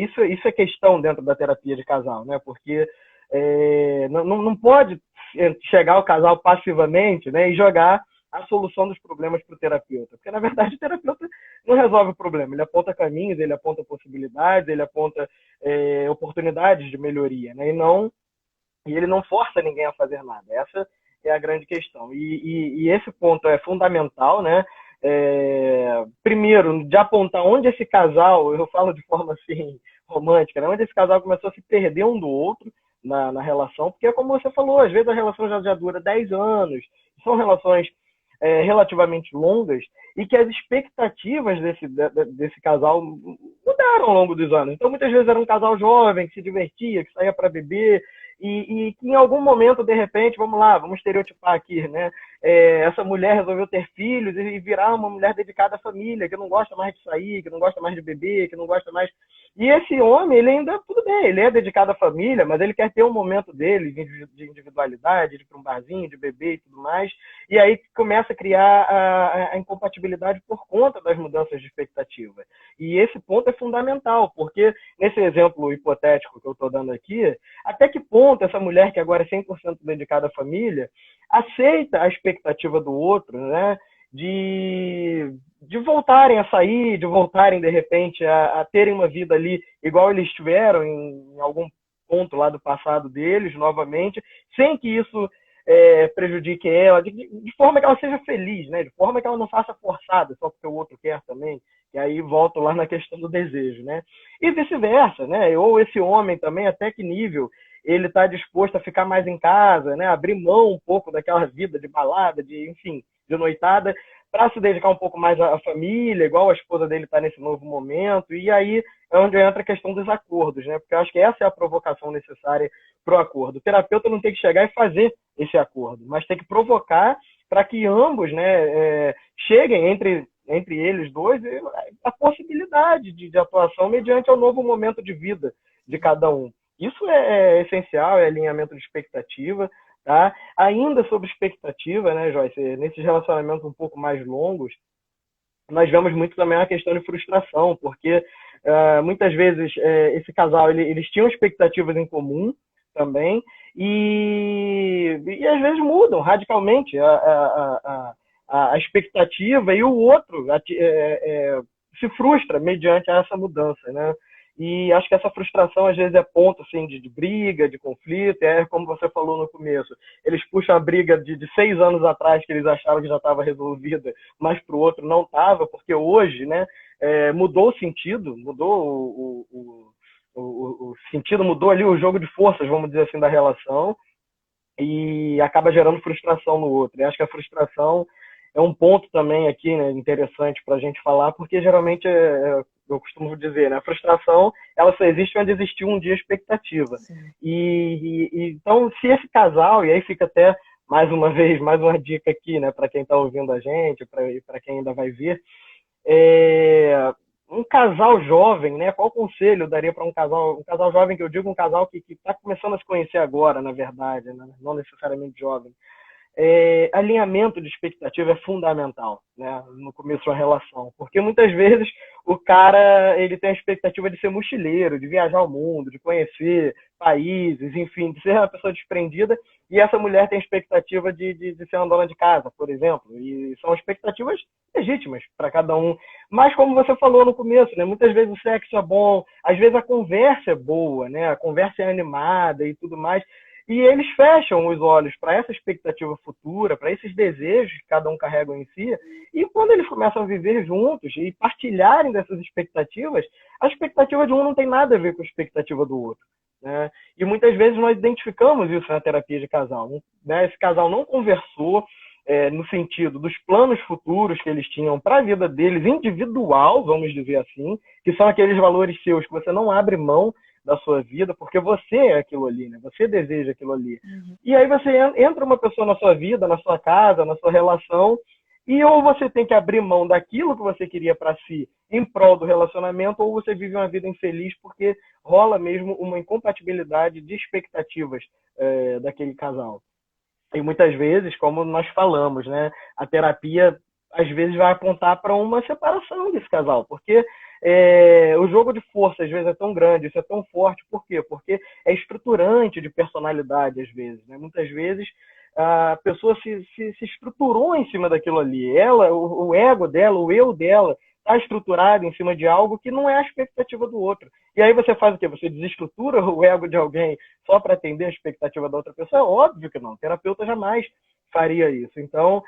Speaker 3: isso é questão dentro da terapia de casal, né? Porque não pode chegar o casal passivamente, né, e jogar a solução dos problemas para o terapeuta. Porque, na verdade, o terapeuta não resolve o problema. Ele aponta caminhos, ele aponta possibilidades, ele aponta oportunidades de melhoria, né? E ele não força ninguém a fazer nada. Essa é a grande questão. E esse ponto é fundamental, né? Primeiro, de apontar onde esse casal, eu falo de forma assim romântica, né? Onde esse casal começou a se perder um do outro na relação, porque como você falou, às vezes a relação já dura 10 anos, são relações relativamente longas, e que as expectativas desse casal mudaram ao longo dos anos. Então, muitas vezes era um casal jovem, que se divertia, que saía para beber, e que em algum momento, de repente, vamos estereotipar aqui, né? Essa mulher resolveu ter filhos e virar uma mulher dedicada à família, que não gosta mais de sair, que não gosta mais de beber, que não gosta mais... E esse homem, ele ainda, tudo bem, ele é dedicado à família, mas ele quer ter um momento dele de individualidade, de ir para um barzinho, de beber e tudo mais. E aí começa a criar a incompatibilidade por conta das mudanças de expectativa. E esse ponto é fundamental, porque nesse exemplo hipotético que eu estou dando aqui, até que ponto essa mulher que agora é 100% dedicada à família aceita a expectativa do outro, né, de voltarem a sair, de voltarem, de repente, a terem uma vida ali igual eles tiveram em algum ponto lá do passado deles, novamente, sem que isso prejudique ela, de forma que ela seja feliz, né? De forma que ela não faça forçada, só porque o outro quer também. E aí volto lá na questão do desejo, né? E vice-versa, né? Ou esse homem também, até que nível ele está disposto a ficar mais em casa, né? Abrir mão um pouco daquela vida de balada, enfim, de noitada, para se dedicar um pouco mais à família, igual a esposa dele está nesse novo momento. E aí é onde entra a questão dos acordos, né? Porque eu acho que essa é a provocação necessária para o acordo. O terapeuta não tem que chegar e fazer esse acordo, mas tem que provocar para que ambos, né, cheguem entre eles dois a possibilidade de atuação mediante ao novo momento de vida de cada um. Isso é essencial, é alinhamento de expectativa, tá? Ainda sobre expectativa, né, Joyce, nesses relacionamentos um pouco mais longos, nós vemos muito também a questão de frustração, porque muitas vezes esse casal, eles tinham expectativas em comum também, e às vezes mudam radicalmente a expectativa, e o outro se frustra mediante essa mudança, né? E acho que essa frustração, às vezes, é ponto assim, de briga, de conflito. Como você falou no começo, eles puxam a briga de 6 anos atrás, que eles acharam que já estava resolvida, mas para o outro não estava, porque hoje, né, mudou o sentido, mudou o sentido, mudou ali o jogo de forças, vamos dizer assim, da relação, e acaba gerando frustração no outro. E acho que a frustração é um ponto também aqui, né, interessante para a gente falar, porque geralmente eu costumo dizer, né, a frustração ela só existe onde existiu um dia a expectativa. Então, se esse casal, e aí fica até mais uma vez, mais uma dica aqui, né, para quem está ouvindo a gente, para quem ainda vai ver, um casal jovem, né? Qual conselho eu daria para um casal jovem, que eu digo um casal que está começando a se conhecer agora, na verdade, né? Não necessariamente jovem. Alinhamento de expectativa é fundamental, né, no começo de uma relação, porque muitas vezes o cara ele tem a expectativa de ser mochileiro, de viajar o mundo, de conhecer países, enfim, de ser uma pessoa desprendida, e essa mulher tem a expectativa de ser uma dona de casa, por exemplo, e são expectativas legítimas para cada um, mas como você falou no começo, né, muitas vezes o sexo é bom, às vezes a conversa é boa, né, a conversa é animada e tudo mais, e eles fecham os olhos para essa expectativa futura, para esses desejos que cada um carrega em si. E quando eles começam a viver juntos e partilharem dessas expectativas, a expectativa de um não tem nada a ver com a expectativa do outro, né? E muitas vezes nós identificamos isso na terapia de casal, né? Esse casal não conversou no sentido dos planos futuros que eles tinham para a vida deles individual, vamos dizer assim, que são aqueles valores seus que você não abre mão da sua vida, porque você é aquilo ali, né? Você deseja aquilo ali. E aí você entra uma pessoa na sua vida, na sua casa, na sua relação, e ou você tem que abrir mão daquilo que você queria para si em prol do relacionamento, ou você vive uma vida infeliz porque rola mesmo uma incompatibilidade de expectativas daquele casal. E muitas vezes, como nós falamos, né, a terapia às vezes vai apontar para uma separação desse casal, porque o jogo de força às vezes é tão grande, isso é tão forte, por quê? Porque é estruturante de personalidade às vezes, né? Muitas vezes a pessoa se estruturou em cima daquilo ali, ela, o ego dela, o eu dela, está estruturado em cima de algo que não é a expectativa do outro. E aí você faz o quê? Você desestrutura o ego de alguém só para atender a expectativa da outra pessoa? É óbvio que não. O terapeuta jamais faria isso. Então,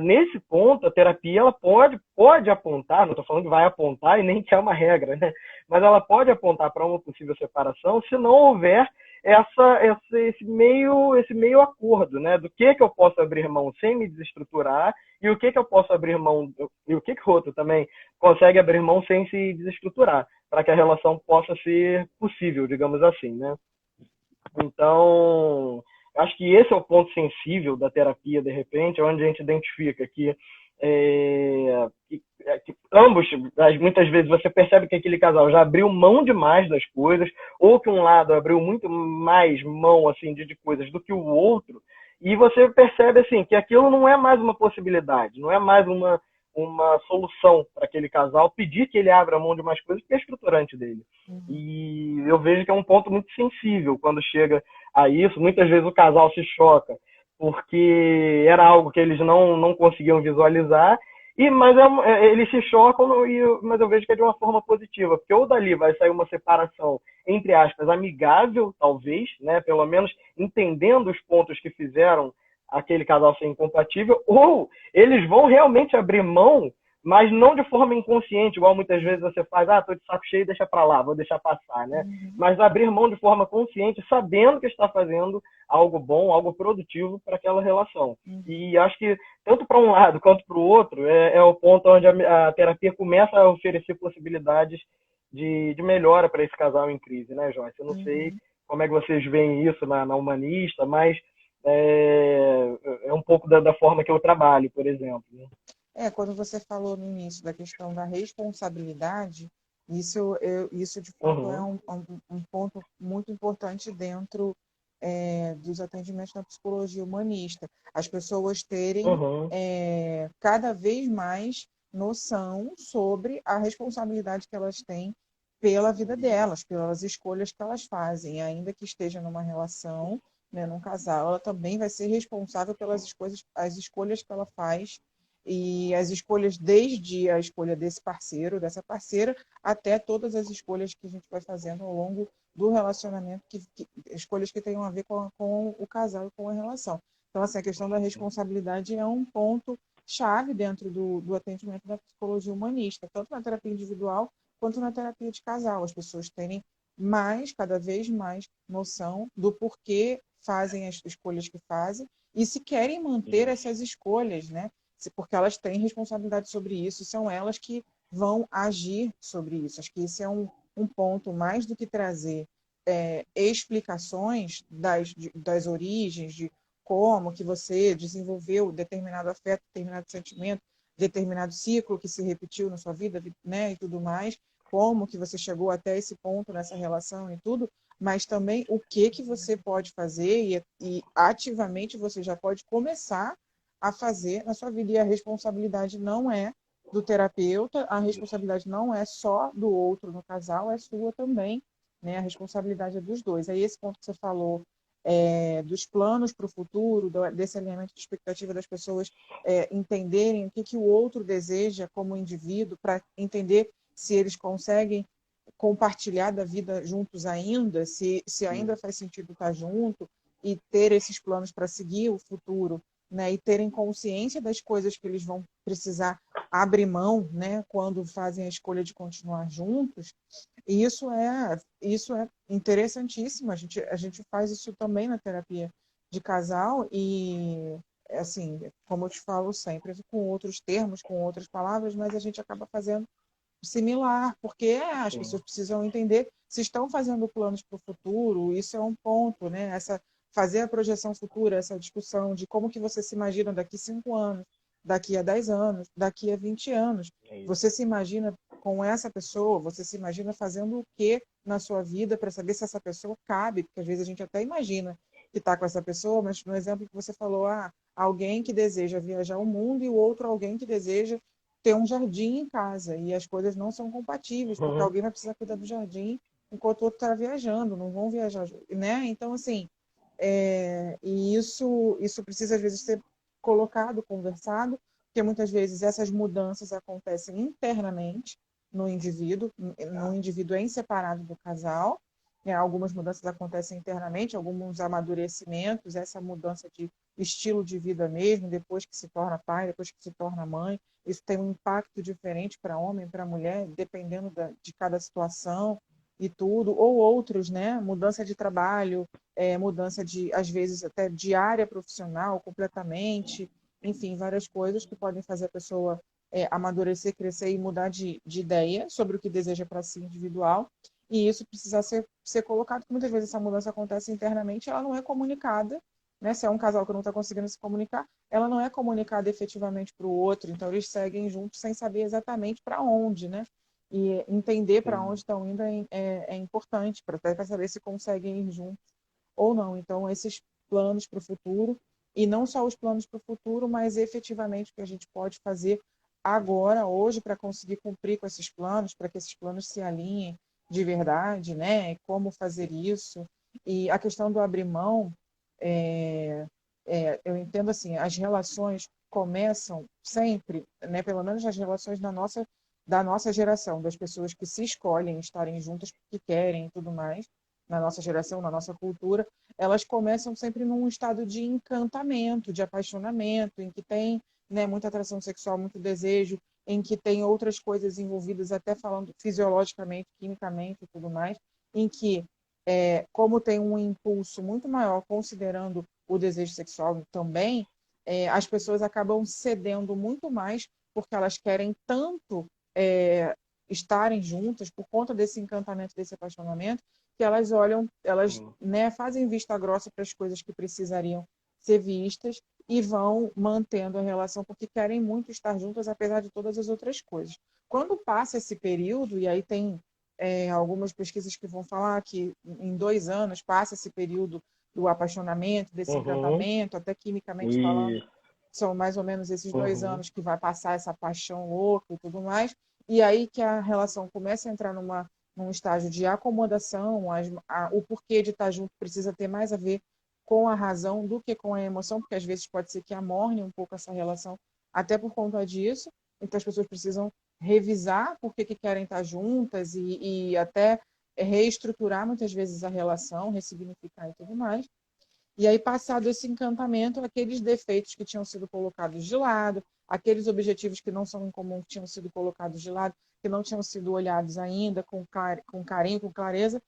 Speaker 3: nesse ponto, a terapia ela pode apontar, não estou falando que vai apontar e nem que é uma regra, né? Mas ela pode apontar para uma possível separação se não houver esse meio acordo, né? Do que eu posso abrir mão sem me desestruturar e o que eu posso abrir mão, e o que o outro também consegue abrir mão sem se desestruturar, para que a relação possa ser possível, digamos assim, né? Então, acho que esse é o ponto sensível da terapia, de repente, onde a gente identifica que ambos, muitas vezes você percebe que aquele casal já abriu mão demais das coisas, ou que um lado abriu muito mais mão assim de coisas do que o outro, e você percebe assim que aquilo não é mais uma possibilidade, não é mais uma solução para aquele casal pedir que ele abra mão de mais coisas, porque é estruturante dele. E eu vejo que é um ponto muito sensível quando chega a isso. Muitas vezes o casal se choca porque era algo que eles não conseguiam visualizar, mas eles se chocam, mas eu vejo que é de uma forma positiva, porque ou dali vai sair uma separação, entre aspas, amigável, talvez, né? Pelo menos entendendo os pontos que fizeram aquele casal ser incompatível, ou eles vão realmente abrir mão, mas não de forma inconsciente, igual muitas vezes você faz, tô de saco cheio, deixa pra lá, vou deixar passar, né? Mas abrir mão de forma consciente, sabendo que está fazendo algo bom, algo produtivo para aquela relação. E acho que, tanto para um lado quanto para o outro, é o ponto onde a terapia começa a oferecer possibilidades de melhora para esse casal em crise, né, Joyce? Eu não sei como é que vocês veem isso na Humanista, mas é um pouco da forma que eu trabalho, por exemplo. Né?
Speaker 1: Quando você falou no início da questão da responsabilidade, isso de fato é um ponto muito importante dentro dos atendimentos na psicologia humanista. As pessoas terem cada vez mais noção sobre a responsabilidade que elas têm pela vida delas, pelas escolhas que elas fazem, ainda que esteja numa relação, né, num casal, ela também vai ser responsável pelas as escolhas que ela faz e as escolhas desde a escolha desse parceiro, dessa parceira, até todas as escolhas que a gente vai fazendo ao longo do relacionamento, escolhas que tenham a ver com o casal e com a relação. Então, assim, a questão da responsabilidade é um ponto chave dentro do atendimento da psicologia humanista, tanto na terapia individual quanto na terapia de casal. As pessoas terem cada vez mais noção do porquê fazem as escolhas que fazem e se querem manter essas escolhas, né? Porque elas têm responsabilidade sobre isso, são elas que vão agir sobre isso. Acho que esse é um ponto, mais do que trazer explicações das origens, de como que você desenvolveu determinado afeto, determinado sentimento, determinado ciclo que se repetiu na sua vida, né, e tudo mais, como que você chegou até esse ponto nessa relação e tudo, mas também o que você pode fazer e ativamente você já pode começar a fazer na sua vida. E a responsabilidade não é do terapeuta, a responsabilidade não é só do outro no casal, é sua também, né? A responsabilidade é dos dois. Aí esse ponto que você falou dos planos para o futuro, desse alinhamento de expectativa das pessoas entenderem o que o outro deseja como indivíduo, para entender se eles conseguem compartilhar da vida juntos ainda, se ainda faz sentido estar junto e ter esses planos para seguir o futuro, né, e terem consciência das coisas que eles vão precisar abrir mão, né, quando fazem a escolha de continuar juntos. E isso é interessantíssimo. A gente faz isso também na terapia de casal e, assim, como eu te falo sempre, com outros termos, com outras palavras, mas a gente acaba fazendo similar, porque as pessoas precisam entender se estão fazendo planos para o futuro. Isso é um ponto, né? Fazer a projeção futura, essa discussão de como que você se imagina daqui 5 anos, daqui a 10 anos, daqui a 20 anos. Você se imagina com essa pessoa, você se imagina fazendo o que na sua vida para saber se essa pessoa cabe, porque às vezes a gente até imagina que está com essa pessoa, mas no exemplo que você falou, alguém que deseja viajar o mundo e o outro alguém que deseja ter um jardim em casa. E as coisas não são compatíveis, porque
Speaker 3: Uhum.
Speaker 1: alguém vai precisar cuidar do jardim enquanto o outro está viajando, não vão viajar, né? Então, assim, e isso precisa, às vezes, ser colocado, conversado, porque muitas vezes essas mudanças acontecem internamente no indivíduo em separado do casal, né? Algumas mudanças acontecem internamente, alguns amadurecimentos, essa mudança de estilo de vida mesmo, depois que se torna pai, depois que se torna mãe, isso tem um impacto diferente para homem, para mulher, dependendo de cada situação e tudo, ou outros, né? Mudança de trabalho, mudança de, às vezes, até de área profissional completamente, enfim, várias coisas que podem fazer a pessoa amadurecer, crescer e mudar de ideia sobre o que deseja para si individual. E isso precisa ser colocado, porque muitas vezes essa mudança acontece internamente, ela não é comunicada, né? Se é um casal que não está conseguindo se comunicar, ela não é comunicada efetivamente para o outro, então eles seguem juntos sem saber exatamente para onde, né? E entender para onde
Speaker 3: Sim.
Speaker 1: estão indo é importante, até para saber se conseguem ir juntos ou não. Então, esses planos para o futuro, e não só os planos para o futuro, mas efetivamente o que a gente pode fazer agora, hoje, para conseguir cumprir com esses planos, para que esses planos se alinhem de verdade, né? Como fazer isso. E a questão do abrir mão, é, eu entendo assim, as relações começam sempre, né? Pelo menos as relações da nossa geração, das pessoas que se escolhem estarem juntas porque querem e tudo mais, na nossa geração, na nossa cultura, elas começam sempre num estado de encantamento, de apaixonamento, em que tem, né, muita atração sexual, muito desejo, em que tem outras coisas envolvidas, até falando fisiologicamente, quimicamente e tudo mais, em que, como tem um impulso muito maior, considerando o desejo sexual também, as pessoas acabam cedendo muito mais porque elas querem tanto é, estarem juntas por conta desse encantamento, desse apaixonamento, que elas olham, elas,
Speaker 3: Sim.
Speaker 1: né, fazem vista grossa para as coisas que precisariam ser vistas e vão mantendo a relação porque querem muito estar juntas, apesar de todas as outras coisas. Quando passa esse período, e aí tem algumas pesquisas que vão falar que em 2 anos passa esse período do apaixonamento, desse
Speaker 3: Uhum.
Speaker 1: encantamento, até quimicamente falando,
Speaker 3: E,
Speaker 1: são mais ou menos esses dois
Speaker 3: uhum.
Speaker 1: anos que vai passar essa paixão louca e tudo mais, e aí que a relação começa a entrar num estágio de acomodação, o porquê de estar junto precisa ter mais a ver com a razão do que com a emoção, porque às vezes pode ser que amorne um pouco essa relação, até por conta disso, então as pessoas precisam revisar por que querem estar juntas e até reestruturar muitas vezes a relação, ressignificar e tudo mais. E aí, passado esse encantamento, aqueles defeitos que tinham sido colocados de lado, aqueles objetivos que não são em comum que tinham sido colocados de lado, que não tinham sido olhados ainda com carinho, com clareza,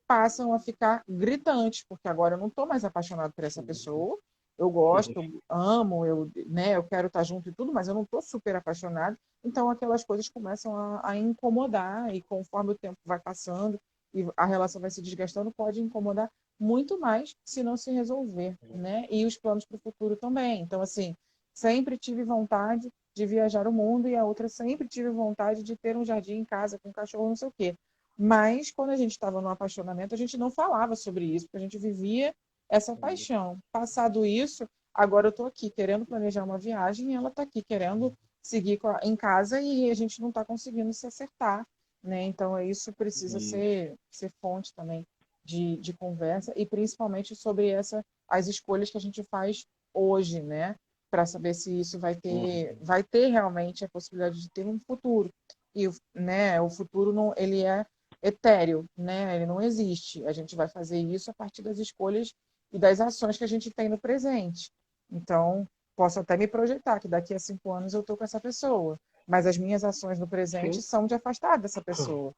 Speaker 1: passam a ficar gritantes, porque agora eu não estou mais apaixonado por essa pessoa, eu gosto, eu amo, né, eu quero estar junto e tudo, mas eu não estou super apaixonado, então aquelas coisas começam a incomodar, e conforme o tempo vai passando e a relação vai se desgastando, pode incomodar muito mais se não se resolver, né? E os planos para o futuro também. Então, assim, sempre tive vontade de viajar o mundo e a outra sempre tive vontade de ter um jardim em casa com um cachorro, não sei o quê. Mas quando a gente estava no apaixonamento, a gente não falava sobre isso, porque a gente vivia essa paixão. Passado isso, agora eu estou aqui querendo planejar uma viagem e ela está aqui querendo seguir em casa e a gente não está conseguindo se acertar, né? Então, isso precisa
Speaker 3: Isso.
Speaker 1: ser fonte também de conversa e principalmente sobre as escolhas que a gente faz hoje, né? Para saber se isso
Speaker 3: Uhum.
Speaker 1: vai ter realmente a possibilidade de ter um futuro. E, né, o futuro não, ele é etéreo, né? Ele não existe. A gente vai fazer isso a partir das escolhas e das ações que a gente tem no presente. Então, posso até me projetar que daqui a 5 anos eu estou com essa pessoa, mas as minhas ações no presente
Speaker 3: Sim.
Speaker 1: são de afastar dessa pessoa.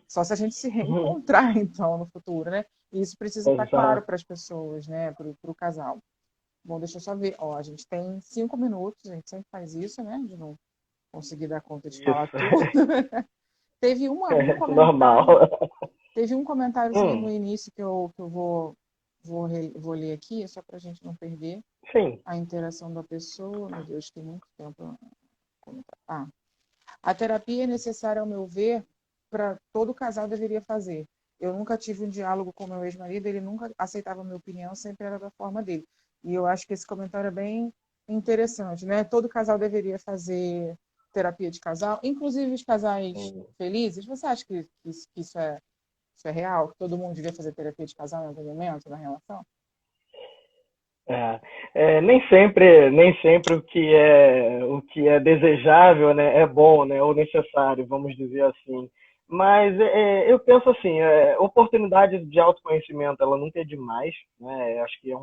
Speaker 1: Só se a gente se reencontrar, então, no futuro, né? E isso precisa estar claro
Speaker 3: Exato.
Speaker 1: para as pessoas, né? Para o casal. Bom, deixa eu só ver. Ó, a gente tem 5 minutos, a gente sempre faz isso, né? De não conseguir dar conta de falar
Speaker 3: Isso.
Speaker 1: tudo. Teve um
Speaker 3: Normal.
Speaker 1: comentário, teve um comentáriozinho no
Speaker 3: Hum,
Speaker 1: início que eu vou ler aqui, só para a gente não perder
Speaker 3: sim.
Speaker 1: a interação da pessoa. Meu Deus, tem muito tempo. A terapia é necessária, ao meu ver, para todo casal deveria fazer. eu nunca tive um diálogo com meu ex-marido, ele nunca aceitava a minha opinião, sempre era da forma dele. E eu acho que esse comentário é bem interessante, né? Todo casal deveria fazer terapia de casal, inclusive os casais
Speaker 3: Hum.
Speaker 1: felizes. Você acha que isso é real? Que todo mundo devia fazer terapia de casal em algum momento na relação?
Speaker 3: Nem sempre o que é desejável, né, é bom, né, ou necessário, vamos dizer assim. Mas eu penso assim, oportunidade de autoconhecimento, ela nunca é demais, né? Acho que é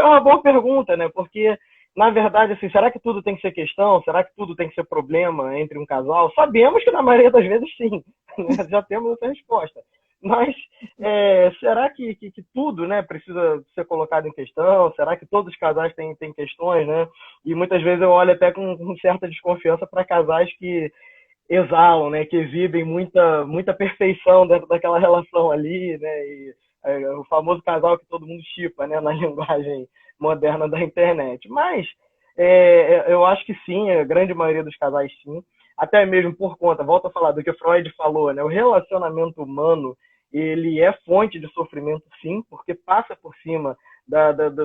Speaker 3: uma boa pergunta, né? Porque na verdade, assim, será que tudo tem que ser questão? Será que tudo tem que ser problema entre um casal? Sabemos que na maioria das vezes sim, né? Já temos essa resposta. Mas será que tudo, né, precisa ser colocado em questão? Será que todos os casais têm questões, né? E muitas vezes eu olho até com certa desconfiança para casais que exalam, né, que exibem muita perfeição dentro daquela relação ali, né? E o famoso casal que todo mundo chipa, né, na linguagem moderna da internet. Mas eu acho que sim, a grande maioria dos casais sim, até mesmo por conta, volto a falar do que Freud falou, né, o relacionamento humano ele é fonte de sofrimento sim, porque passa por cima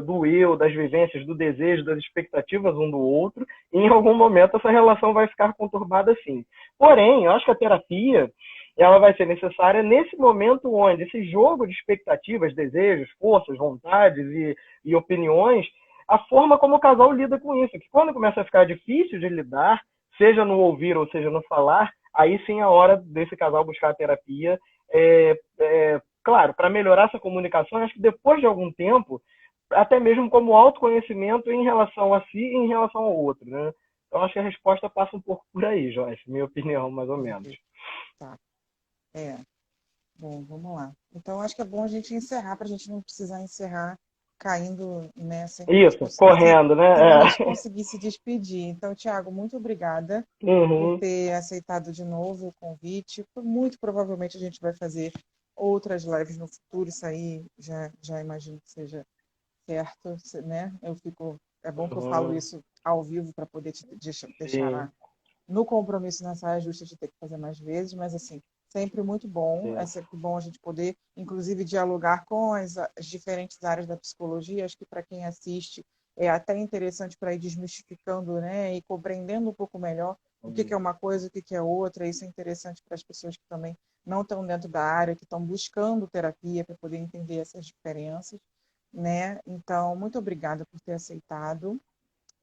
Speaker 3: do eu, das vivências, do desejo, das expectativas um do outro, e em algum momento essa relação vai ficar conturbada sim. Porém, eu acho que a terapia ela vai ser necessária nesse momento onde esse jogo de expectativas, desejos, forças, vontades e opiniões, a forma como o casal lida com isso. Que quando começa a ficar difícil de lidar, seja no ouvir ou seja no falar, aí sim é a hora desse casal buscar a terapia. Claro, para melhorar essa comunicação, acho que depois de algum tempo, até mesmo como autoconhecimento em relação a si e em relação ao outro, né? Eu acho que a resposta passa um pouco por aí, Joyce, minha opinião, mais ou menos.
Speaker 1: Perfeito. Tá. É. Bom, vamos lá. Então, acho que é bom a gente encerrar, para a gente não precisar encerrar caindo, né,
Speaker 3: Isso, correndo,
Speaker 1: sem a
Speaker 3: né?
Speaker 1: gente conseguir se despedir. Então, Tiago, muito obrigada por
Speaker 3: Uhum.
Speaker 1: ter aceitado de novo o convite. Muito provavelmente a gente vai fazer outras lives no futuro, isso aí já imagino que seja certo, né? É bom que eu falo
Speaker 3: Uhum.
Speaker 1: isso ao vivo para poder te deixar
Speaker 3: Sim,
Speaker 1: lá no compromisso na saia justa de ter que fazer mais vezes, mas assim, sempre muito bom, é
Speaker 3: sim.
Speaker 1: sempre bom a gente poder, inclusive, dialogar com as diferentes áreas da psicologia. Acho que para quem assiste é até interessante para ir desmistificando, né, e compreendendo um pouco melhor o que é uma coisa, o que é outra. Isso é interessante para as pessoas que também não estão dentro da área, que estão buscando terapia para poder entender essas diferenças, né? Então, muito obrigada por ter aceitado.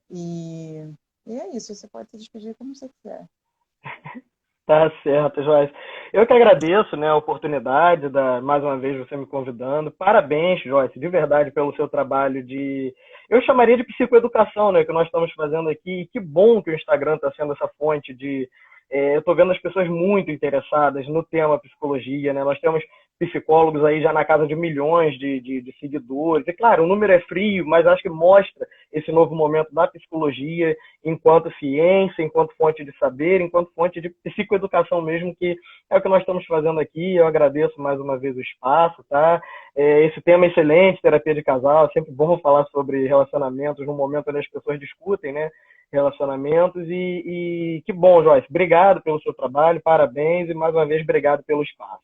Speaker 1: E, e é isso, você pode se despedir como você quiser.
Speaker 3: Tá certo, Joyce. Eu que agradeço, né, a oportunidade mais uma vez você me convidando. Parabéns, Joyce, de verdade, pelo seu trabalho eu chamaria de psicoeducação, né, que nós estamos fazendo aqui. E que bom que o Instagram está sendo essa fonte eu estou vendo as pessoas muito interessadas no tema psicologia, né? Nós temos psicólogos aí já na casa de milhões de seguidores. E claro, o número é frio, mas acho que mostra esse novo momento da psicologia enquanto ciência, enquanto fonte de saber, enquanto fonte de psicoeducação mesmo, que é o que nós estamos fazendo aqui. Eu agradeço mais uma vez o espaço, tá? Esse tema é excelente, terapia de casal, é sempre bom falar sobre relacionamentos no momento onde as pessoas discutem, né? Relacionamentos e que bom, Joyce. Obrigado pelo seu trabalho, parabéns e mais uma vez obrigado pelo espaço.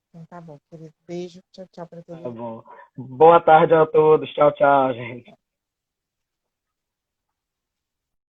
Speaker 1: Então tá bom, querido. Beijo. Tchau, tchau para todo
Speaker 3: Tá
Speaker 1: mundo.
Speaker 3: bom. Boa tarde a todos. Tchau, tchau, gente.